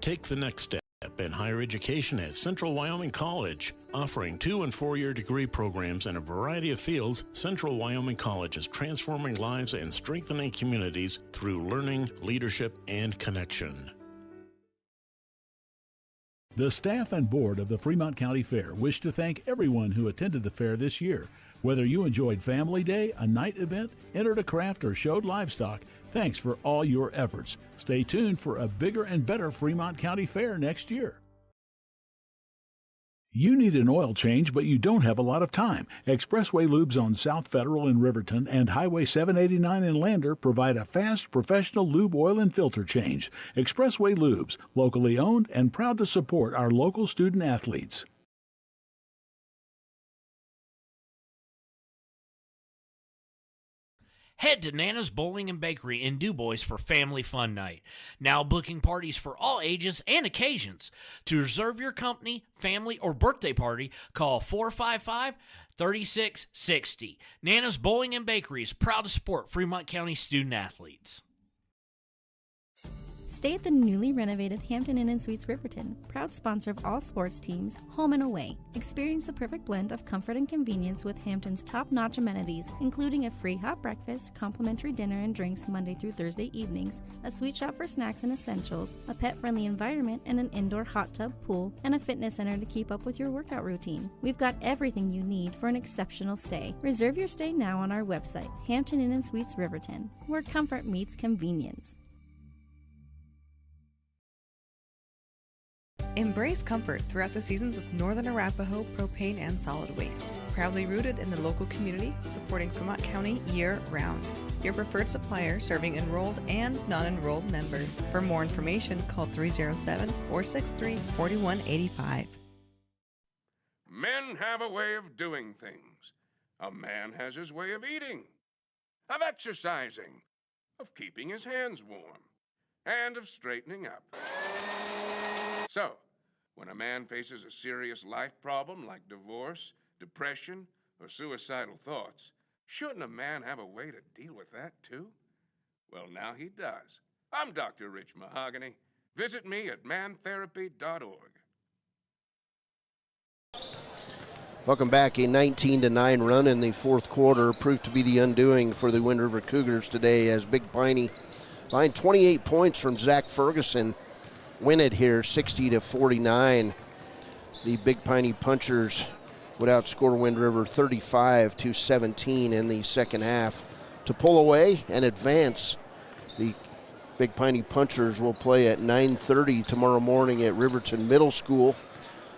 Take the next step in higher education at Central Wyoming College. Offering 2- and 4-year degree programs in a variety of fields, Central Wyoming College is transforming lives and strengthening communities through learning, leadership, and connection. The staff and board of the Fremont County Fair wish to thank everyone who attended the fair this year. Whether you enjoyed Family Day, a night event, entered a craft, or showed livestock, thanks for all your efforts. Stay tuned for a bigger and better Fremont County Fair next year. You need an oil change, but you don't have a lot of time. Expressway Lubes on South Federal in Riverton and Highway 789 in Lander provide a fast, professional lube, oil, and filter change. Expressway Lubes, locally owned and proud to support our local student athletes. Head to Nana's Bowling and Bakery in DuBois for Family Fun Night. Now booking parties for all ages and occasions. To reserve your company, family, or birthday party, call 455-3660. Nana's Bowling and Bakery is proud to support Fremont County student athletes. Stay at the newly renovated Hampton Inn & Suites Riverton, proud sponsor of all sports teams, home and away. Experience the perfect blend of comfort and convenience with Hampton's top-notch amenities, including a free hot breakfast, complimentary dinner and drinks Monday through Thursday evenings, a sweet shop for snacks and essentials, a pet-friendly environment and an indoor hot tub pool, and a fitness center to keep up with your workout routine. We've got everything you need for an exceptional stay. Reserve your stay now on our website, Hampton Inn & Suites Riverton, where comfort meets convenience. Embrace comfort throughout the seasons with Northern Arapaho Propane and Solid Waste. Proudly rooted in the local community, supporting Fremont County year-round. Your preferred supplier serving enrolled and non-enrolled members. For more information, call 307-463-4185. Men have a way of doing things. A man has his way of eating, of exercising, of keeping his hands warm, and of straightening up. So, when a man faces a serious life problem like divorce, depression, or suicidal thoughts, shouldn't a man have a way to deal with that too? Well, now he does. I'm Dr. Rich Mahogany. Visit me at mantherapy.org. Welcome back. A 19-9 run in the fourth quarter proved to be the undoing for the Wind River Cougars today as Big Piney behind 28 points from Zach Ferguson win it here 60-49. The Big Piney Punchers would outscore Wind River 35-17 in the second half to pull away and advance. The Big Piney Punchers will play at 9:30 tomorrow morning at Riverton Middle School.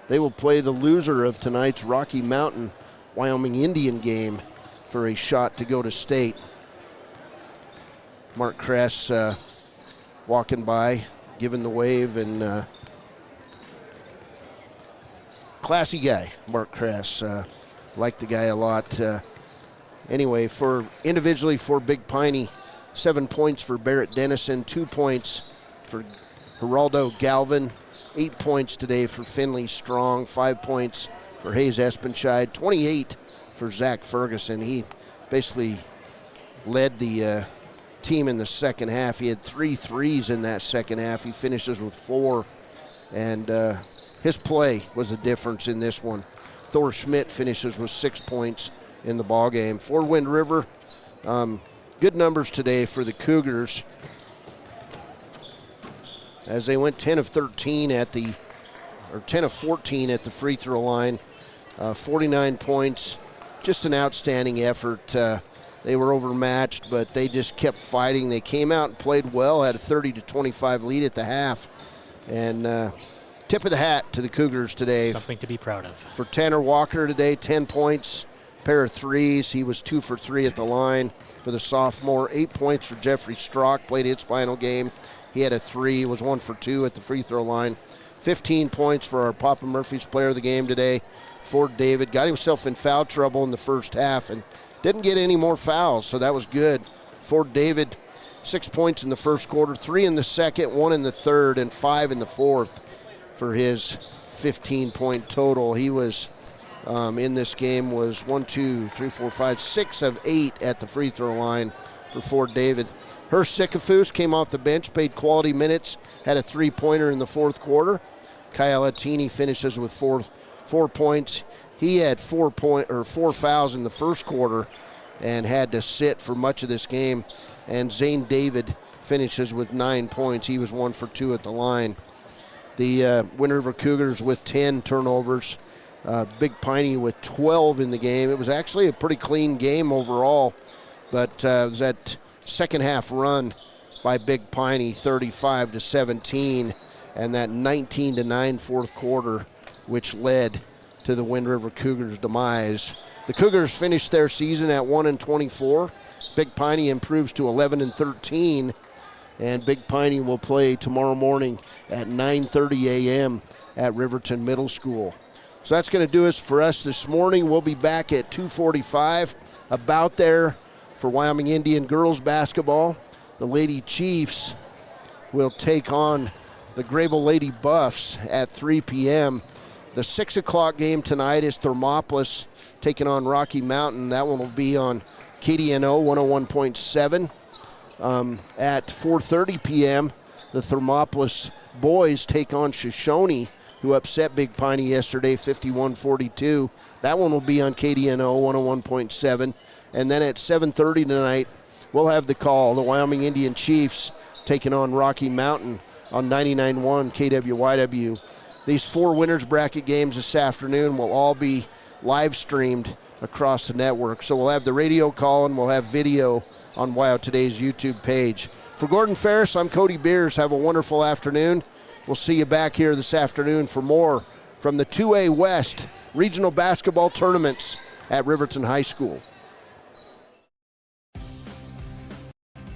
They will play the loser of tonight's Rocky Mountain Wyoming Indian game for a shot to go to state. Mark Kress walking by, giving the wave, and classy guy, Mark Kress. Like the guy a lot. Anyway, individually for Big Piney, 7 points for Barrett Dennison, 2 points for Geraldo Galvin, 8 points today for Finley Strong, 5 points for Hayes Espenscheid, 28 for Zach Ferguson. He basically led the team in the second half. He had 3 threes in that second half. He finishes with 4, and his play was a difference in this one. Thor Schmidt finishes with 6 points in the ballgame. For Wind River, good numbers today for the Cougars as they went 10 of 14 at the free throw line. 49 points, just an outstanding effort. They were overmatched, but they just kept fighting. They came out and played well, had a 30-25 lead at the half. And tip of the hat to the Cougars today. Something to be proud of. For Tanner Walker today, 10 points, pair of threes. He was 2 for 3 at the line for the sophomore. 8 points for Jeffrey Strock, played his final game. He had a 3, was 1 for 2 at the free throw line. 15 points for our Papa Murphy's player of the game today, Ford David. Got himself in foul trouble in the first half and didn't get any more fouls, so that was good. Ford David, 6 points in the first quarter, 3 in the second, 1 in the third, and 5 in the fourth for his 15-point total. He was in this game was 6 of 8 at the free throw line for Ford David. Hurst Sycophus came off the bench, played quality minutes, had a 3-pointer in the fourth quarter. Kyle Attini finishes with 4 points. He had 4 fouls in the first quarter and had to sit for much of this game. And Zane David finishes with 9 points. He was 1 for 2 at the line. The Wind River Cougars with 10 turnovers. Big Piney with 12 in the game. It was actually a pretty clean game overall, but it was that second half run by Big Piney, 35-17, and that 19-9 fourth quarter, which led to the Wind River Cougars' demise. The Cougars finished their season at 1-24. Big Piney improves to 11-13, and Big Piney will play tomorrow morning at 9:30 a.m. at Riverton Middle School. So that's going to do us for us this morning. We'll be back at 2:45, about there for Wyoming Indian girls basketball. The Lady Chiefs will take on the Grable Lady Buffs at 3 p.m. The 6 o'clock game tonight is Thermopolis taking on Rocky Mountain. That one will be on KDNO 101.7. At 4:30 p.m., the Thermopolis boys take on Shoshone, who upset Big Piney yesterday 51-42. That one will be on KDNO 101.7. And then at 7:30 tonight, we'll have the call. The Wyoming Indian Chiefs taking on Rocky Mountain on 99.1 KWYW. These 4 winners bracket games this afternoon will all be live streamed across the network. So we'll have the radio call and we'll have video on WYO Today's YouTube page. For Gordon Ferris, I'm Cody Beers. Have a wonderful afternoon. We'll see you back here this afternoon for more from the 2A West regional basketball tournaments at Riverton High School.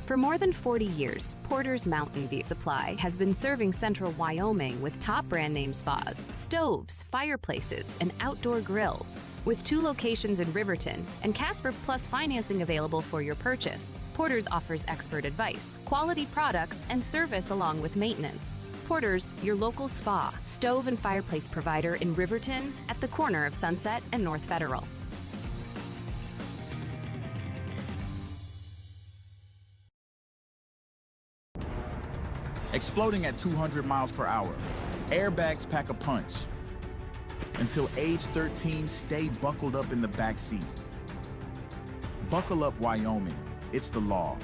For more than 40 years, Porter's Mountain View Supply has been serving central Wyoming with top brand name spas, stoves, fireplaces, and outdoor grills. With 2 locations in Riverton and Casper Plus financing available for your purchase, Porter's offers expert advice, quality products, and service along with maintenance. Porter's, your local spa, stove, and fireplace provider in Riverton at the corner of Sunset and North Federal. Exploding at 200 miles per hour. Airbags pack a punch. Until age 13, stay buckled up in the back seat. Buckle up, Wyoming. It's the law.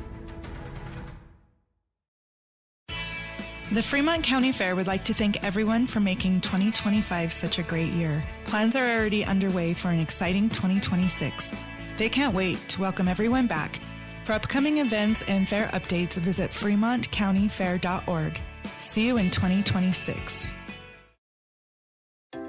The Fremont County Fair would like to thank everyone for making 2025 such a great year. Plans are already underway for an exciting 2026. They can't wait to welcome everyone back. For upcoming events and fair updates, visit fremontcountyfair.org. See you in 2026.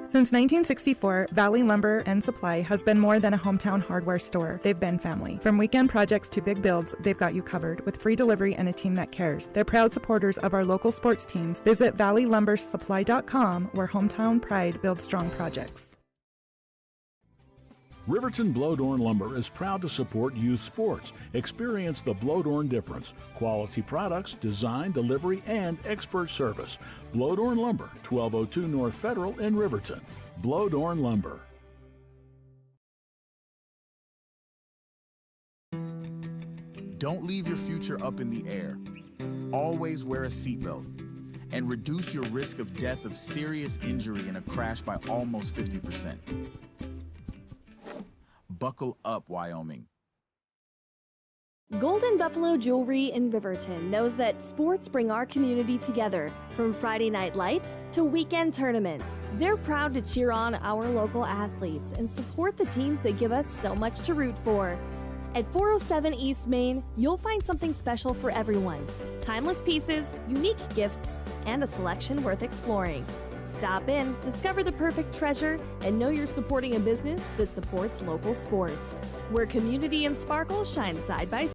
Since 1964, Valley Lumber and Supply has been more than a hometown hardware store. They've been family. From weekend projects to big builds, they've got you covered with free delivery and a team that cares. They're proud supporters of our local sports teams. Visit valleylumbersupply.com, where hometown pride builds strong projects. Riverton Blodorn Lumber is proud to support youth sports. Experience the Blodorn difference. Quality products, design, delivery, and expert service. Blodorn Lumber, 1202 North Federal in Riverton. Blodorn Lumber. Don't leave your future up in the air. Always wear a seatbelt and reduce your risk of death of serious injury in a crash by almost 50%. Buckle up, Wyoming. Golden Buffalo Jewelry in Riverton knows that sports bring our community together. From Friday night lights to weekend tournaments, they're proud to cheer on our local athletes and support the teams that give us so much to root for. At 407 East Main, you'll find something special for everyone. Timeless pieces, unique gifts, and a selection worth exploring. Stop in, discover the perfect treasure, and know you're supporting a business that supports local sports, where community and sparkle shine side by side.